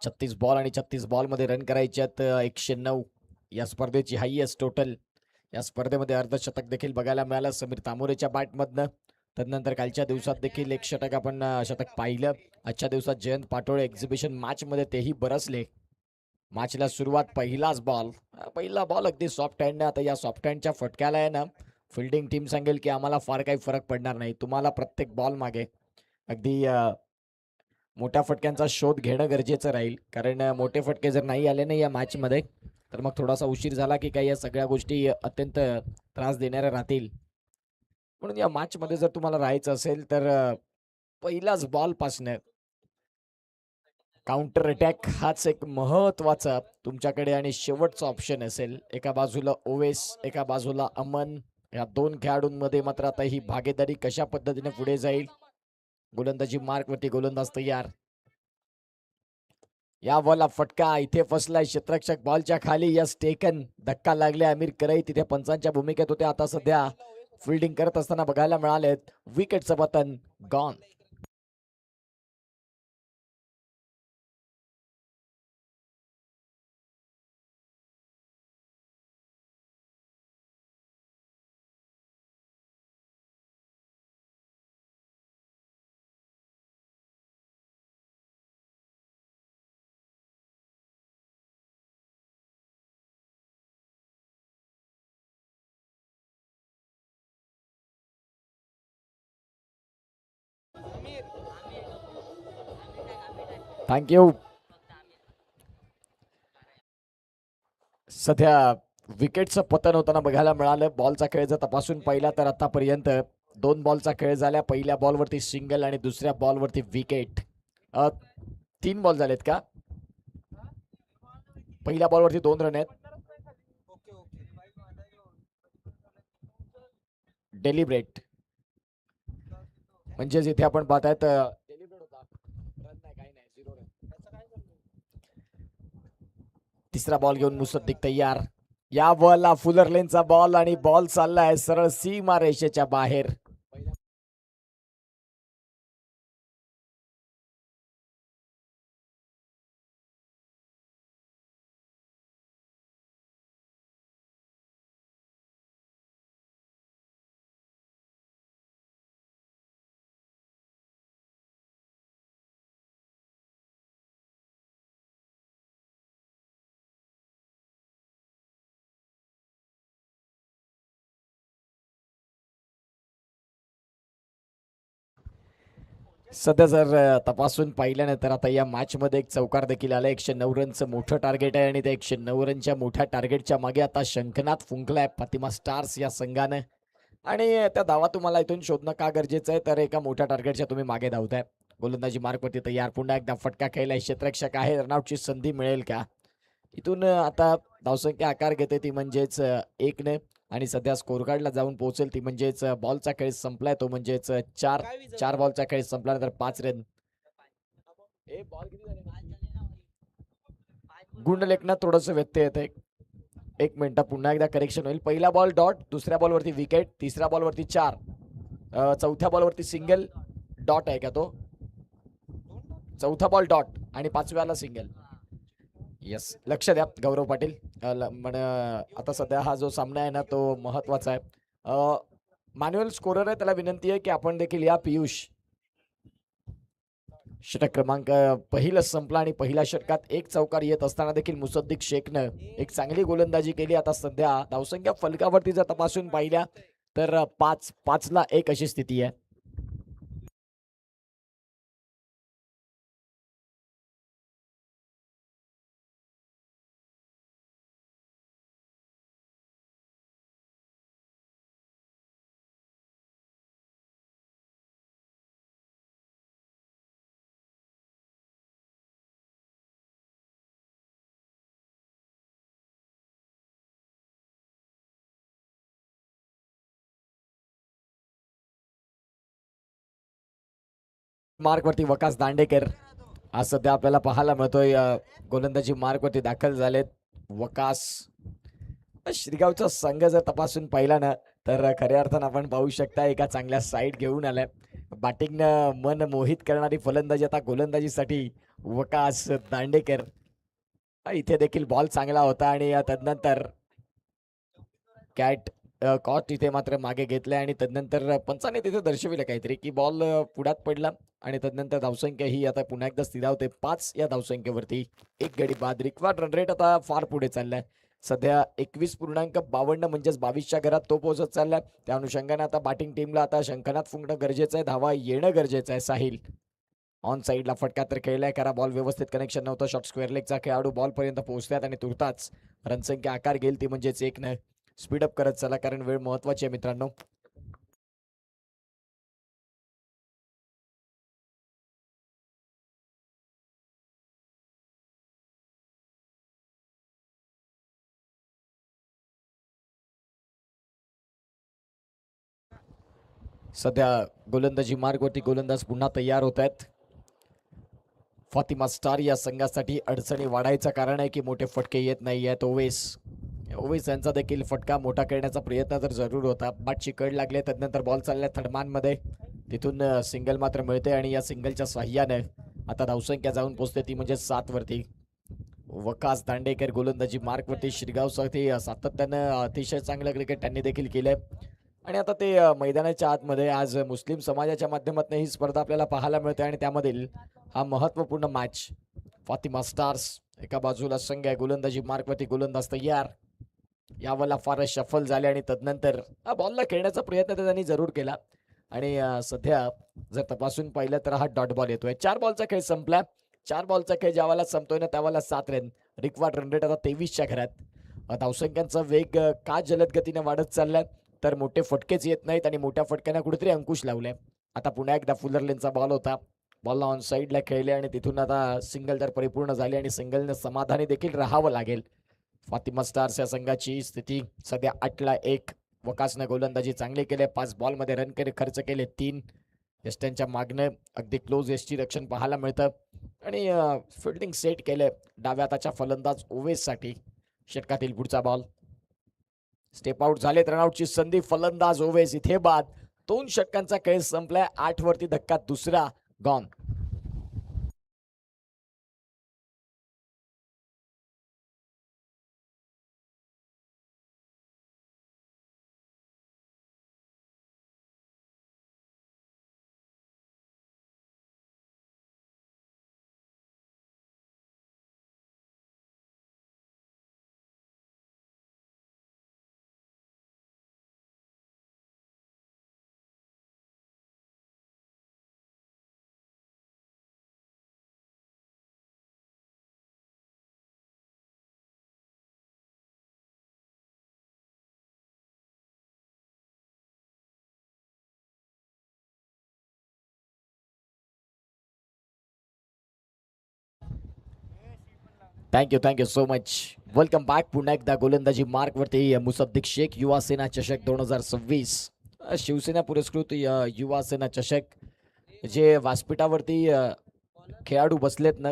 36 बॉल आणि 36 बॉलमध्ये रन करायचे आहेत 109. या स्पर्धेची हायएस्ट टोटल. या स्पर्धेमध्ये अर्धशतक देखील बघायला मिळालं समीर तामोरेच्या बॅटमधनं. त्यानंतर कालच्या दिवसात देखील एक षटक आपण शतक पाहिलं. आजच्या दिवसात जयंत पाटोळे एक्झिबिशन मॅच मध्ये तेही बरसले. मॅचला सुरुवात पहिला बॉल अगदी सॉफ्ट हँडने. आता या सॉफ्ट हँडच्या फटक्याला आहे ना, फिल्डिंग टीम सांगेल की आम्हाला फार काही फरक पडणार नाही, तुम्हाला प्रत्येक बॉल मागे अगदी मोठ्या फटक्यांचा शोध घेणं गरजेचं राहील. कारण मोठे फटके जर नाही आले नाही या मॅच मध्ये तर मग थोडासा उशीर झाला की काही या सगळ्या गोष्टी अत्यंत त्रास देणाऱ्या राहतील. म्हणून या मॅच मध्ये जर तुम्हाला राहायचं असेल तर पहिलाच बॉल पासनं काउंटर अटॅक हाच एक महत्वाचा तुमच्याकडे आणि शेवटचा ऑप्शन असेल. एका बाजूला ओवेस, एका बाजूला अमन, या दोन खेळाडूंमध्ये मात्र आता ही भागीदारी कशा पद्धतीने पुढे जाईल. गोलंदाजी मार्कवरती गोलंदाज तयार. या बॉलला फटका इथे फसलाय क्षेत्ररक्षक बॉलच्या खाली. Yes taken. धक्का लागले. अमीर करई तिथे पंचांच्या भूमिकेत होते. आता सध्या फिल्डिंग करत असताना बघायला मिळालेत. विकेटचं पतन गॉन. थँक्यू. सध्या विकेटचं पतन होताना बघायला मिळालं. बॉलचा खेळ जर तपासून पाहिला तर आतापर्यंत 2 बॉलचा खेळ झाला. पहिल्या बॉलवरती सिंगल आणि दुसऱ्या बॉलवरती विकेट. 3 बॉल झालेत का? पहिल्या बॉलवरती 2 रन आहेत. डेलिब्रेट म्हणजेच इथे आपण पाहतायत डेलिब्रेट होता. रन नाही, काही नाही, 0 रन. तिसरा बॉल घेऊन मुसद्दिक तयार. या बॉलला फुलर लेनचा बॉल आणि बॉल चाललाय सरळ सीमा रेषेच्या बाहेर. सध्या जर तपासून पाहिल्यानंतर आता या मॅच मध्ये एक चौकार देखील आला. 109 रनचं मोठं टार्गेट आहे आणि त्या 109 रनच्या मोठ्या टार्गेटच्या मागे आता शंखनाद फुंकलाय फातिमा स्टार्स या संघानं. आणि त्या धावा तुम्हाला इथून शोधणं का गरजेचं आहे, तर एका मोठ्या टार्गेटच्या तुम्ही मागे धावताय. गोलंदाजी मार्कवरती तयार. पुन्हा एकदा फटका खेळलाय. क्षेत्ररक्षक आहे. रनआउटची संधी मिळेल का? इथून आता धावसंख्या आकार घेते ती म्हणजेच 1 ने, आणि सध्या स्कोर कार्डला जाऊन पोहोचेल ती म्हणजेच बॉलचा खेळ संपलाय तो म्हणजेच 4 बॉलचा खेळ संपल्यानंतर 5 रन. गुंडलेखनात थोडंसं व्यत्यय येते. 1 मिनिट पुन्हा एकदा करेक्शन होईल. पहिला बॉल डॉट, दुसऱ्या बॉलवरती विकेट, तिसऱ्या बॉलवरती 4, चौथ्या बॉलवरती सिंगल. डॉट आहे का तो? चौथा बॉल डॉट आणि 5व्याला सिंगल. येस, लक्ष द्या गौरव पाटील. आता सध्या हा जो सामना आहे ना तो महत्वाचा आहे. मॅन्युअल स्कोरर आहे, त्याला विनंती आहे की आपण देखील या. पियुष. षटक क्रमांक पहिलं संपला आणि पहिल्या षटकात 1 चौकार येत असताना देखील मुसद्दिक शेखनं एक चांगली गोलंदाजी केली. आता सध्या धावसंख्या फलकावरती जर तपासून पाहिल्या तर 5-5ला 1 अशी स्थिती आहे. मार्कवरती वकास दांडेकर आज सध्या आपल्याला पाहायला मिळतोय. गोलंदाजी मार्कवरती दाखल झालेत वकास. श्रीगावचा संघ जर तपासून पाहिला ना तर खऱ्या अर्थानं आपण पाहू शकता एका चांगल्या साईड घेऊन आलाय. बॅटिंगनं मन मोहित करणारी फलंदाजी आता गोलंदाजीसाठी वकास दांडेकर. इथे देखील बॉल चांगला होता आणि तदनंतर कॅट कॉट इथे मात्र मागे घेतलाय आणि तदनंतर पंचाने तिथे दर्शविलं काहीतरी की बॉल पुढ्यात पडला आणि तदनंतर धावसंख्या ही आता पुन्हा एकदा स्थिरावते 5 या धावसंख्येवरती. एक गडी बाद. रिक्वायर्ड रन रेट आता फार पुढे चाललाय. सध्या 21.52 म्हणजेच 22च्या घरात तो पोहोचत चाललाय. त्या अनुषंगाने आता बॅटिंग टीमला आता शंखनाद फुंकणं गरजेचं आहे. धावा येणं गरजेचं आहे. साहिल ऑन साईडला फटका तर खेळलाय. करा बॉल व्यवस्थित कनेक्शन नव्हतं. शॉर्ट स्क्वेअर लेगचा खेळाडू बॉल पर्यंत पोहोचतात आणि तुर्ताच रनसंख्या आकार घेईल ती म्हणजेच 1 स्पीडअप करत चला कारण वेळ महत्वाची आहे मित्रांनो. सध्या गोलंदाजी मार्गवरती गोलंदाज पुन्हा तयार होत आहेत. फातिमा स्टार या संघासाठी अडचणी वाढायचं कारण आहे की मोठे फटके येत नाही आहेत. ओवेस यांचा देखील फटका मोठा करण्याचा प्रयत्न तर जरूर होता. बाटची कड लागले तदनंतर बॉल चालल्या थडमानमध्ये. तिथून सिंगल मात्र मिळते आणि या सिंगलच्या साह्याने आता धावसंख्या जाऊन पोहोचते ती म्हणजे 7 वरती. वकास दांडेकर गोलंदाजी मार्कवरती. शिरगावसाठी सातत्यानं अतिशय चांगलं क्रिकेट त्यांनी देखील केलंय आणि आता ते मैदानाच्या आतमध्ये आज मुस्लिम समाजाच्या माध्यमातून ही स्पर्धा आपल्याला पाहायला मिळते आणि त्यामधील हा महत्वपूर्ण मॅच. फातिमा स्टार्स एका बाजूला संघ आहे. गोलंदाजी मार्कवरती गोलंदाज तयार. यावरला फारच शफल झाले आणि तदनंतर बॉलला खेळण्याचा प्रयत्न त्यांनी जरूर केला आणि सध्या जर तपासून पाहिलं तर हा डॉट बॉल येतोय. 4 बॉलचा खेळ संपला. 4 बॉलचा खेळ ज्यावेळेला संपतोय ना त्यावेळेला 7 रन. रिक्वायर्ड रन रेट आता 23च्या घरात. धावसंख्यांचा वेग का जलद गतीने वाढत चाललाय तर मोठे फटकेच येत नाहीत आणि मोठ्या फटक्यांना कुठेतरी अंकुश लावलाय. आता पुन्हा एकदा फुलरलेनचा बॉल होता. बॉलला ऑन साईडला खेळले आणि तिथून आता सिंगल तर परिपूर्ण झाली आणि सिंगलने समाधानी देखील राहावं लागेल. फातिमा स्टार्स या संघाची स्थिती सध्या 8-1. वकासनं गोलंदाजी चांगली केली. 5 बॉलमध्ये रन खर्च केले 3. यष्ट्यांच्या मागणं अगदी क्लोज यष्टी रक्षण पाहायला मिळतं आणि फिल्डिंग सेट केलं डाव्या हाताच्या फलंदाज ओवेससाठी. षटकातील पुढचा बॉल. स्टेप आउट झालेत. रनआउटची संधी. फलंदाज ओवेस इथे बाद. 2 षटकांचा खेळ संपलाय. 8 वरती धक्का दुसरा gone. Thank you so much. Welcome back. पुन्हा एकदा गोलंदाजी मार्कवरती मुसद्दिक शेख युवा सेना चषक 2026 शिवसेना पुरस्कृत युवा सेना चषक जे व्यासपीठावरती खेळाडू बसलेत ना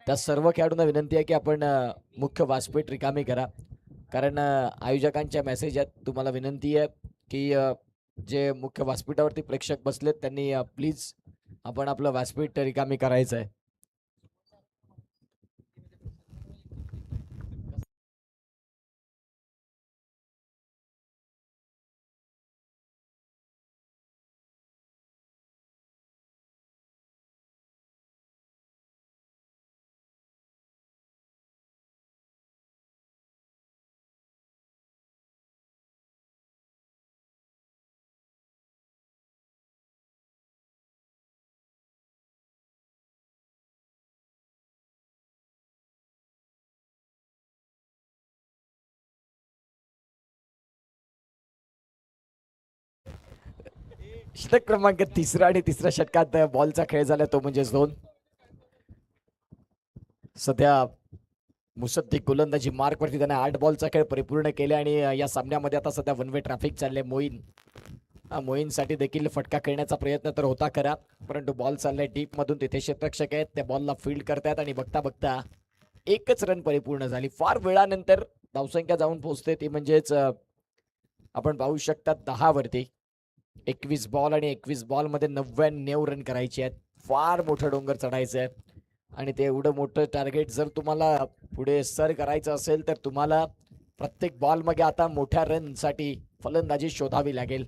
त्या सर्व खेळाडूंना विनंती आहे की आपण मुख्य व्यासपीठ रिकामी करा कारण आयोजकांच्या मेसेज आहेत. तुम्हाला विनंती आहे की जे मुख्य व्यासपीठावरती प्रेक्षक बसलेत त्यांनी प्लीज आपण आपलं व्यासपीठ रिकामी करायचं आहे. षटक क्रमांक 3 आणि 3ऱ्या षटकात बॉलचा खेळ झाला तो म्हणजे झोन. सध्या मुसद्दिक गोलंदाजी मार्कवरती त्याने 8 बॉलचा खेळ परिपूर्ण केले आणि या सामन्यामध्ये आता सध्या वन वे ट्रॅफिक चालले. मोईन मोईनसाठी देखील फटका खेळण्याचा प्रयत्न तर होता खरा, परंतु बॉल चाललाय डीप मधून. तिथे क्षेत्ररक्षक आहेत, त्या बॉलला फील्ड करतायत आणि बघता बघता एकच रन परिपूर्ण झाली. फार वेळानंतर धावसंख्या जाऊन पोहोचते ती म्हणजेच आपण पाहू शकता 10 वरती. 21 बॉल आणि 21 बॉल मध्ये 99 रन करायचे आहेत. फार मोठं डोंगर चढायचं आहे आणि ते एवढं मोठं टार्गेट जर तुम्हाला पुढे सर करायचं असेल तर तुम्हाला प्रत्येक बॉल मध्ये आता मोठ्या रन साठी फलंदाजी शोधावी लागेल.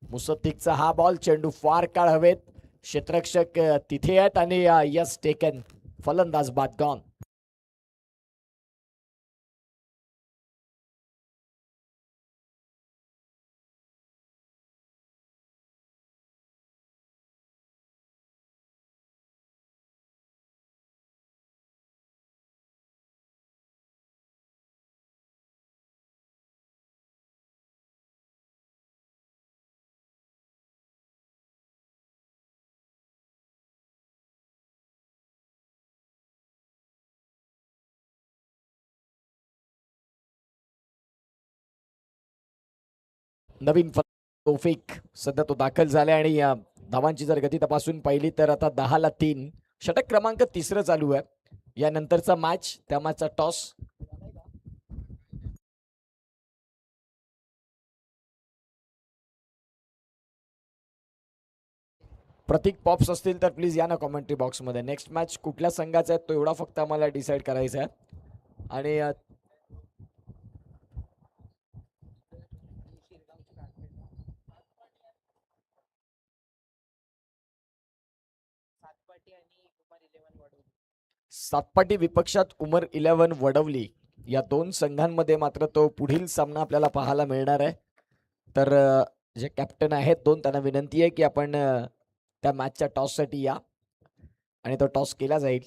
मुसद्दीकचा हा बॉल, चेंडू फार काळ हवेत, क्षेत्ररक्षक तिथे आहेत आणि यस टेकन, फलंदाज बाद गॉन. नवीन तौफिक सध्या तो दाखल झालाय आणि धावांची जर गती तपासून पाहिली तर आता 10-3 षटक क्रमांक तिसरं चालू आहे. यानंतरचा मॅच, त्या मॅचचा टॉस. प्रतीक पॉप्स असतील तर प्लीज या ना कॉमेंट्री बॉक्समध्ये. नेक्स्ट मॅच कुठल्या संघाचा आहे तो एवढा फक्त आम्हाला डिसाईड करायचा आहे. आणि सातपाटी विपक्षात उमर 11 वडवली, या दोन संघांमध्ये मात्र तो पुढील सामना आपल्याला पाहायला मिळणार आहे. तर जे कॅप्टन आहेत दोन, त्यांना विनंती आहे की आपण त्या मॅचच्या टॉससाठी या आणि तो टॉस केला जाईल.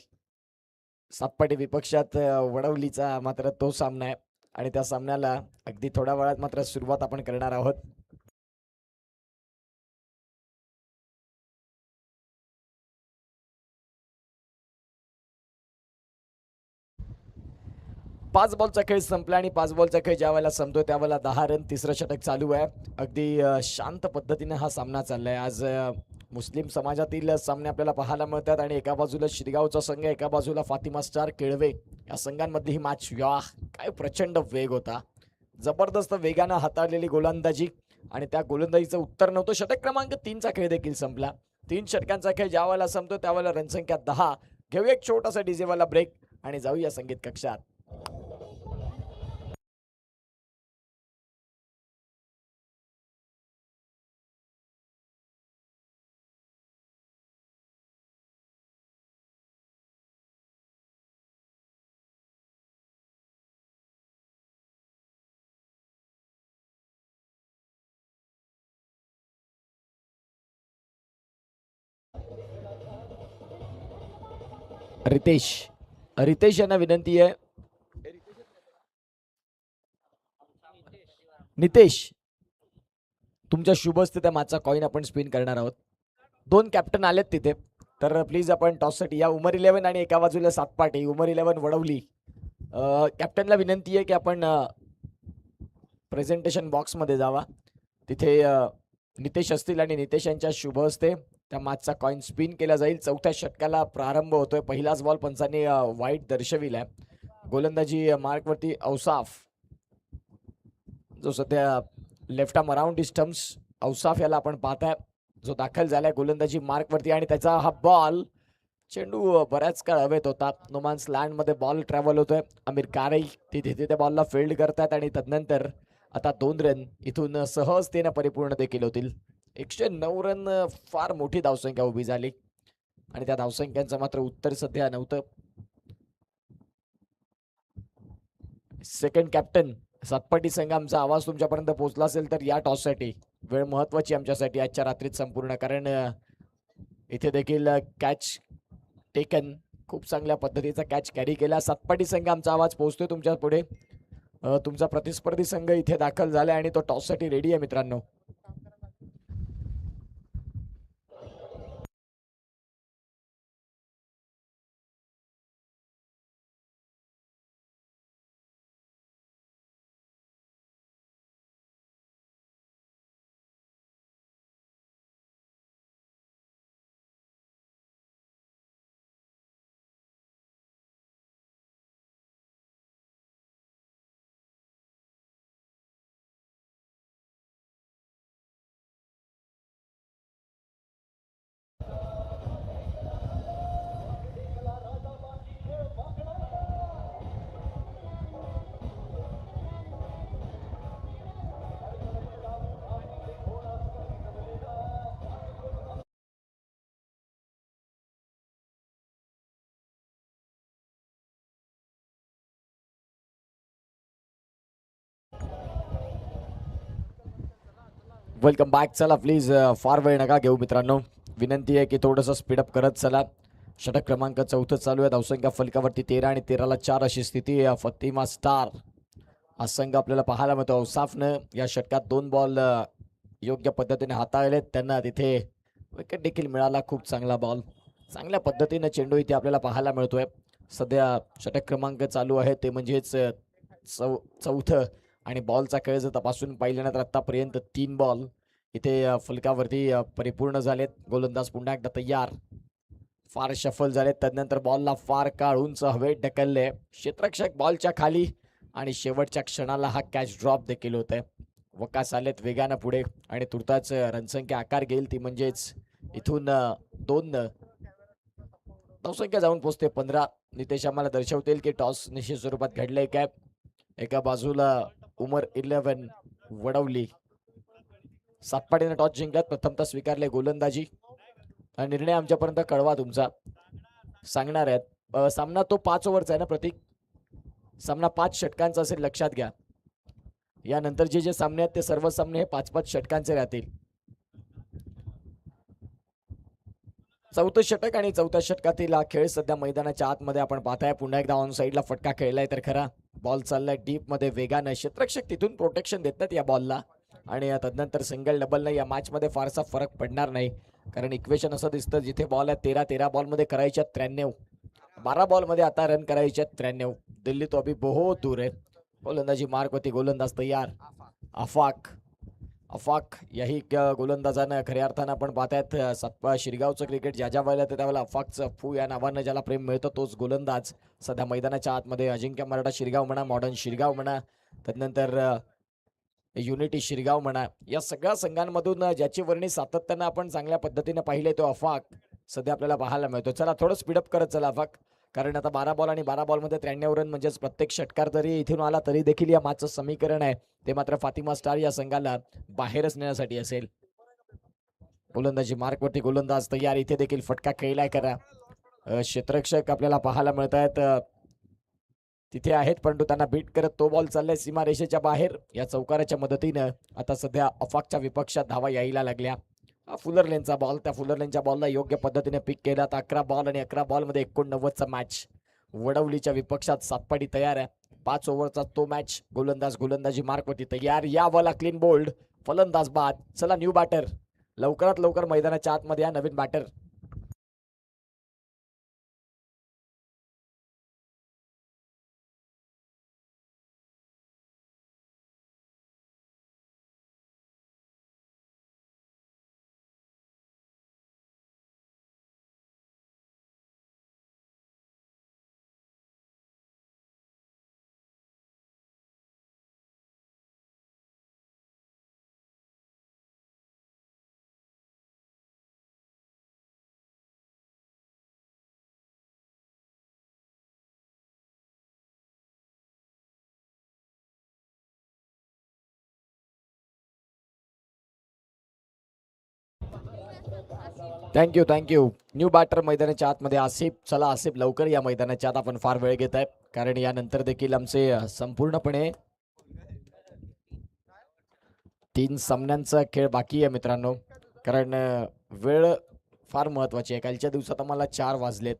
सातपाटी विपक्षात वडवलीचा मात्र तो सामना आहे आणि त्या सामन्याला अगदी थोड्या वेळात मात्र सुरुवात आपण करणार आहोत. पाच बॉलचा खेळ संपला आणि 5 बॉलचा खेळ ज्या वेळेला संपतोय त्यावेळेला 10 रन, तिसरं षटक चालू आहे. अगदी शांत पद्धतीने हा सामना चाललाय. आज मुस्लिम समाजातील सामने आपल्याला पाहायला मिळतात आणि एका बाजूला शिरगावचा संघ, एका बाजूला फातिमा स्टार केळवे, या संघांमधली ही मॅच. काय प्रचंड वेग होता, जबरदस्त वेगानं हाताळलेली गोलंदाजी आणि त्या गोलंदाजीचं उत्तर नव्हतं. षटक क्रमांक 3चा खेळ देखील संपला. 3 षटकांचा खेळ ज्या वेळेला संपतो त्यावेळेला रनसंख्या 10. घेऊया एक छोटासा डीजेवाला ब्रेक आणि जाऊया संगीत कक्षात. रितेश यांना विनंती आहे. नितेश, तुमच्या शुभ हस्ते त्या मॅचचा कॉइन आपण स्पिन करणार आहोत. 2 कॅप्टन आलेत तिथे, तर प्लीज आपण टॉससाठी या. उमर 11 आणि एका बाजूला सातपाटी. उमर 11 वडवली. कॅप्टनला विनंती आहे की आपण प्रेझेंटेशन बॉक्समध्ये जावा. तिथे नितेश असतील आणि नितेश यांच्या शुभ हस्ते त्या मॅचचा कॉइन स्पिन केला जाईल. 4थ्या षटकाला प्रारंभ होतोय. पहिलाच बॉल पंचांनी वाईट दर्शविलाय. गोलंदाजी मार्कवरती औसाफ, जो सध्या left arm around the stumps, Ausaf याला आपण पाहताय जो दाखल झालाय गोलंदाजी मार्कवरती. आणि त्याचा हा बॉल, चेंडू बऱ्याच काळ हवेत होता. नोमान्स लँड मध्ये बॉल ट्रॅव्हल होतोय. आमिर कारई तिथे त्या बॉलला फील्ड करतात आणि तदनंतर आता 2 रन इथून सहजतेने परिपूर्ण देखील होतील. 109 रन, फार मोठी धावसंख्या उभी झाली आणि त्या धावसंख्यांचं मात्र उत्तर सध्या नव्हतं. सेकंड कॅप्टन, सातपाटी संघ, आमचा आवाज तुमच्यापर्यंत पोहोचला असेल तर या टॉससाठी. वेळ महत्वाची आमच्यासाठी आजच्या रात्रीत संपूर्ण, कारण इथे देखील कॅच टेकन, खूप चांगल्या पद्धतीचा कॅच कॅरी केला. सातपाटी संघ, आमचा आवाज पोहोचतोय तुमच्या पुढे. तुमचा प्रतिस्पर्धी संघ इथे दाखल झालाय आणि तो टॉससाठी रेडी आहे मित्रांनो. Welcome back. चला प्लीज फार वेळ नका घेऊ मित्रांनो. विनंती आहे की थोडंसं स्पीडअप करत चला. षटक क्रमांक 4 चालू आहे. धावसंख्या फलकावरती 13 आणि 13ला 4 अशी स्थिती आहे. फातिमा स्टार हा संघ आपल्याला पाहायला मिळतो. औसाफनं या षटकात 2 बॉल योग्य पद्धतीने हाताळलेत. त्यांना तिथे विकेट देखील मिळाला. खूप चांगला बॉल, चांगल्या पद्धतीने चेंडू इथे आपल्याला पाहायला मिळतोय. सध्या षटक क्रमांक चालू आहे ते म्हणजेच चौथं आणि बॉलचा खेळ जर तपासून पाहिल्यानंतर आतापर्यंत 3 बॉल इथे फलकावरती परिपूर्ण झालेत. गोलंदाज पुन्हा एकदा तयार. फार शफल झालेत. त्यानंतर बॉलला फार काळ उंच हवेत ढकलले. क्षेत्ररक्षक बॉलच्या खाली आणि शेवटच्या क्षणाला हा कॅच ड्रॉप देखील होत आहे. वकास आलेत वेगानं पुढे आणि तुर्ताच रणसंख्या आकार घेईल ती म्हणजेच इथून 2 धावसंख्या जाऊन पोहोचते 15. नितेश आम्हाला दर्शवतील की टॉस निश्चित स्वरूपात घडलंय काय. एका बाजूला उमर 11 वडवली सातपाडीने टॉस जिंकत प्रथमतः स्वीकारले गोलंदाजी. निर्णय आमच्यापर्यंत कळवा तुमचा. सांगणार आहेत सामना तो 5 ओव्हरचा आहे ना प्रतीक. सामना 5 षटकांचा असेल लक्षात घ्या. यानंतर जे सामने आहेत ते सर्व सामने हे 5-5 षटकांचे राहतील. 4थं षटक आणि 4थ्या षटकातील हा खेळ सध्या मैदानाच्या आतमध्ये आपण पाहताय. पुन्हा एकदा ऑन साईडला फटका खेळलाय तर खरा. बॉल चाललाय डीप मध्ये वेगानं. क्षेत्ररक्षक तिथून प्रोटेक्शन देतात या बॉलला आणि तदनंतर सिंगल डबल नाही. या मॅच मध्ये फारसा फरक पडणार नाही कारण इक्वेशन असं दिसतं जिथे बॉल आहे 13 बॉलमध्ये करायच्या 93, 12 बॉलमध्ये आता रन करायच्या 93. दिल्ली तो अभी बहुत दूर है. गोलंदाजी मार्क होती. गोलंदाज तयार. अफाक याही गोलंदाजानं खऱ्या अर्थानं आपण पाहतायत शिरगावचं क्रिकेट ज्या वेळेला येतं त्यावेळेला अफाकचं फू या नावानं ज्याला प्रेम मिळतं तोच गोलंदाज सध्या मैदानाच्या आतमध्ये. अजिंक्य मराठा शिरगाव म्हणा, मॉडर्न शिरगाव म्हणा, त्यानंतर युनिटी शिरगाव म्हणा, या सगळ्या संघांमधून ज्याची वर्णी सातत्यानं आपण चांगल्या पद्धतीने पाहिले तो अफाक सध्या आपल्याला पाहायला मिळतो. चला थोडं स्पीडअप करत चला अफाक, कारण आता 12 बॉल आणि 12 बॉलमध्ये 93 रन म्हणजेच प्रत्येक षटकार जरी इथून आला तरी देखील या मॅचचं समीकरण आहे ते मात्र फातिमा स्टार या संघाला बाहेरच नेण्यासाठी असेल. गोलंदाजी मार्कवरती गोलंदाज तयार. इथे देखील फटका खेळलाय करा. क्षेत्ररक्षक आपल्याला पाहायला मिळत आहेत तिथे आहेत परंतु त्यांना बीट करत तो बॉल चाललाय सीमारेषेच्या बाहेर. या चौकाराच्या मदतीनं आता सध्या अफाकच्या विपक्षात धावा यायला लागल्या. फुलर लेनचा बॉल, त्या फुलर लेनच्या बॉलला योग्य पद्धतीने पिक केला. 11 बॉल आणि 11 बॉलमध्ये 89चा मॅच. वडवलीच्या विपक्षात सातपाडी तयार आहे. 5 ओव्हरचा तो मॅच. गोलंदाजी मार्कवरती तयार. या बॉलला क्लीन बोल्ड. फलंदाज बाद. चला न्यू बॅटर लवकरात लवकर मैदानाच्या आतमध्ये या नवीन बॅटर. थँक्यू. न्यू बॅटर मैदानाच्या आतमध्ये आसिफ. चला आसिफ लवकर या मैदानाच्या आत. आपण फार वेळ घेत आहे कारण यानंतर देखील आमचे संपूर्णपणे 3 सामन्यांचा खेळ बाकी आहे मित्रांनो. कारण वेळ फार महत्वाची आहे. कालच्या दिवसात आम्हाला 4 वाजलेत.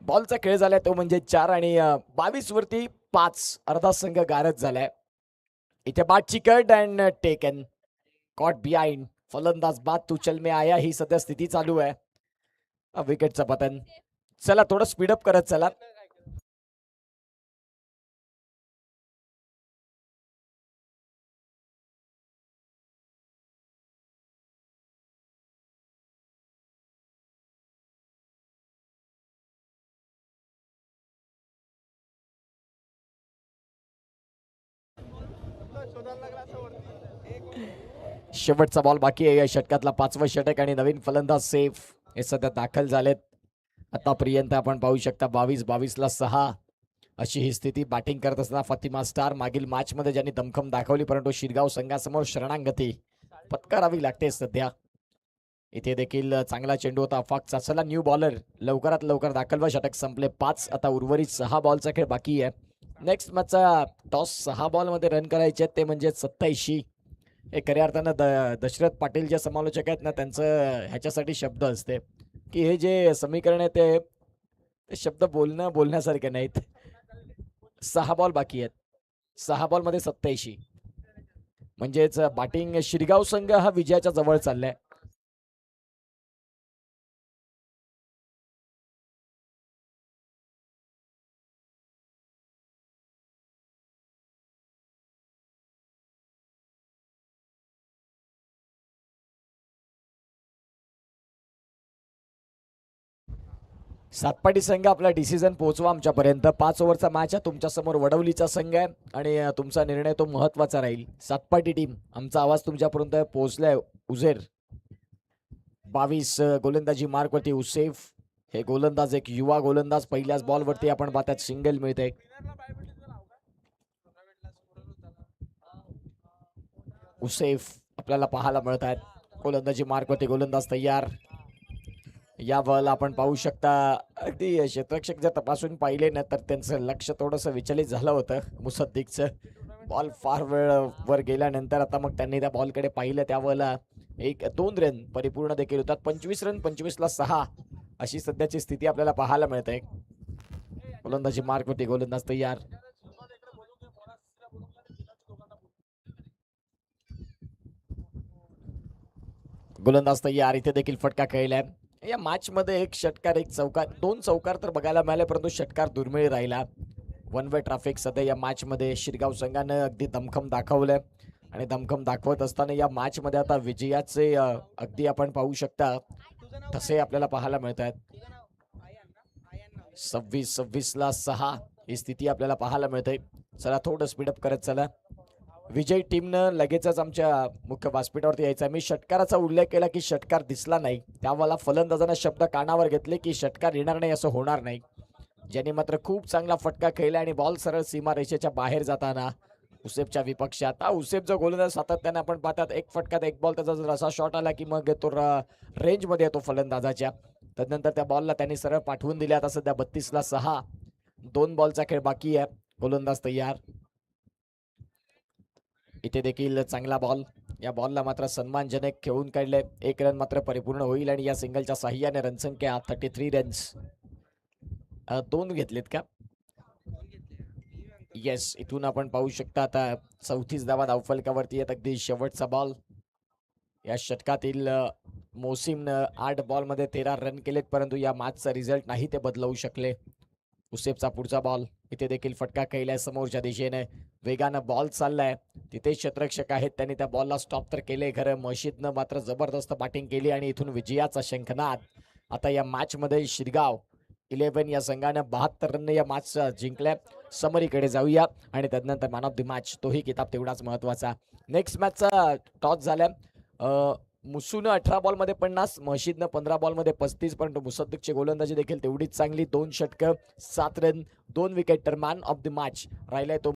बॉलचा खेळ झालाय तो म्हणजे 4 आणि 22 वरती 5. अर्धा संघ गारद झालाय. इथे बाद चिकट अँड टेकन. Caught behind. फलंदाज बाद तू चल में आया ही सध्या स्थिती चालू आहे. विकेटचं पतन. चला थोडं स्पीडअप करत चला. शेवटचा बॉल बाकी आहे या षटकातला 5वं षटक आणि नवीन फलंदाज सेफ हे सध्या दाखल झालेत. आतापर्यंत आपण पाहू शकता 22-22ला 6 अशी ही स्थिती. बॅटिंग करत असताना फातिमा स्टार मागील मॅच मध्ये ज्यांनी दमखम दाखवली परंतु शिरगाव संघासमोर शरणागती पत्करावी लागते सध्या. इथे देखील चांगला चेंडू होता अफाकचा. चला न्यू बॉलर लवकरात लवकर दाखल व्हा. षटक संपले 5. आता उर्वरित 6 बॉलचा खेळ बाकी आहे. नेक्स्ट मॅचचा टॉस 6 बॉलमध्ये रन करायचे ते म्हणजे 87. हे खऱ्या अर्थानं दशरथ पाटील जे समालोचक आहेत ना त्यांचं ह्याच्यासाठी शब्द असते की हे जे समीकरण आहे ते शब्द बोलण्यासारखे नाहीत. 6 बॉल बाकी आहेत. 6 बॉलमध्ये 87 म्हणजेच बॅटिंग शिरगाव संघ हा विजयाच्या जवळ चाललाय. सातपाटी संघ आपला डिसिजन पोहोचवा आमच्यापर्यंत. 5 ओव्हरचा मॅच आहे. तुमच्या समोर वडवलीचा संघ आहे आणि तुमचा निर्णय तो महत्वाचा राहील. सातपाटी टीम आमचा आवाज तुमच्यापर्यंत पोहोचलाय. उजेर 22 गोलंदाजी मार्कवरती उसेफ हे गोलंदाज एक युवा गोलंदाज. पहिल्याच बॉलवरती आपण पाहतात सिंगल मिळते. उसेफ आपल्याला पाहायला मिळत आहेत. गोलंदाजी मार्कवरती गोलंदाज तयार. या बॉल आपण पाहू शकता अगदी क्षेत्ररक्षक जर तपासून पाहिले ना तर त्यांचं लक्ष थोडंसं विचलित झालं होतं मुसद्दीकचं. बॉल फार वेळ वर गेल्यानंतर आता मग त्यांनी त्या बॉलकडे पाहिलं त्यावेळेला 1-2 रन परिपूर्ण देखील होतात. 25 रन 25ला 6 अशी सध्याची स्थिती आपल्याला पाहायला मिळते. गोलंदाजी मार्कवरती गोलंदाज तयार. गोलंदाज तयार. इथे देखील फटका खेळलाय. या मॅच मध्ये एक षटकार एक चौकार 2 चौकार तर बघायला मिळाले परंतु षटकार दुर्मिळ राहिला. वन वे ट्रॅफिक सध्या या मॅच मध्ये शिरगाव संघानं अगदी दमखम दाखवलंय आणि दमखम दाखवत असताना या मॅच मध्ये आता विजयाचे अगदी आपण पाहू शकता तसे आपल्याला पाहायला मिळत आहेत. 26-26ला 6 ही स्थिती आपल्याला पाहायला मिळते. चला थोडं स्पीडअप करत चला. विजय टीमनं लगेचच आमच्या मुख्य व्यासपीठावरती यायचं. मी षटकाराचा उल्लेख केला की षटकार दिसला नाही त्यावेळेला फलंदाजांना शब्द कानावर घेतले की षटकार येणार नाही असं होणार नाही. ज्यांनी मात्र खूप चांगला फटका खेळला आणि बॉल सरळ सीमा रेषेच्या बाहेर जाताना उसेफच्या विपक्षात उसेफ जो गोलंदाज सातत्याने आपण पाहतात एक फटक्यात एक बॉल त्याचा जर असा शॉट आला की मग तो रेंजमध्ये येतो फलंदाजाच्या. त्यानंतर त्या बॉलला त्यांनी सरळ पाठवून दिले. आता सध्या 32ला 6 2 बॉलचा खेळ बाकी आहे. गोलंदाज तयार. इथे देखील चांगला बॉल. या बॉलला मात्र सन्मानजनक खेळून काढले. 1 रन मात्र परिपूर्ण होईल आणि या सिंगलच्या साह्याने रनसंख्या 33 रन्स 2 घेतलेत का? येस. इथून आपण पाहू शकता आता 34 धावा धावफलकावरती आहेत. अगदी शेवटचा बॉल. या षटकातील मोसिमनं 8 बॉलमध्ये 13 रन केलेत परंतु या मॅचचा रिझल्ट नाही ते बदलवू शकले. उसेफचा पुढचा बॉल. इथे देखील फटका खेळलाय समोरच्या दिशेने. वेगानं बॉल चाललाय. तिथे क्षेत्ररक्षक आहेत त्यांनी त्या बॉलला स्टॉप तर केले खरं. मशीदनं मात्र जबरदस्त बॅटिंग केली आणि इथून विजयाचा शंखनाद. आता या मॅच मध्ये शिरगाव 11 या संघानं 72 रन या मॅच जिंकल्या. समरीकडे जाऊया आणि त्यानंतर मॅन ऑफ द मॅच तोही किताब तेवढाच महत्वाचा. नेक्स्ट मॅचचा टॉस झाला. मुसूनं 18 बॉलमध्ये 50, मशीदनं 15 बॉलमध्ये 35 परंतु मुसद्दीकची गोलंदाजी देखील तेवढीच चांगली. 2 षटकं 7 रन 2 विकेट. तर मॅन ऑफ द मॅच राहिलाय तो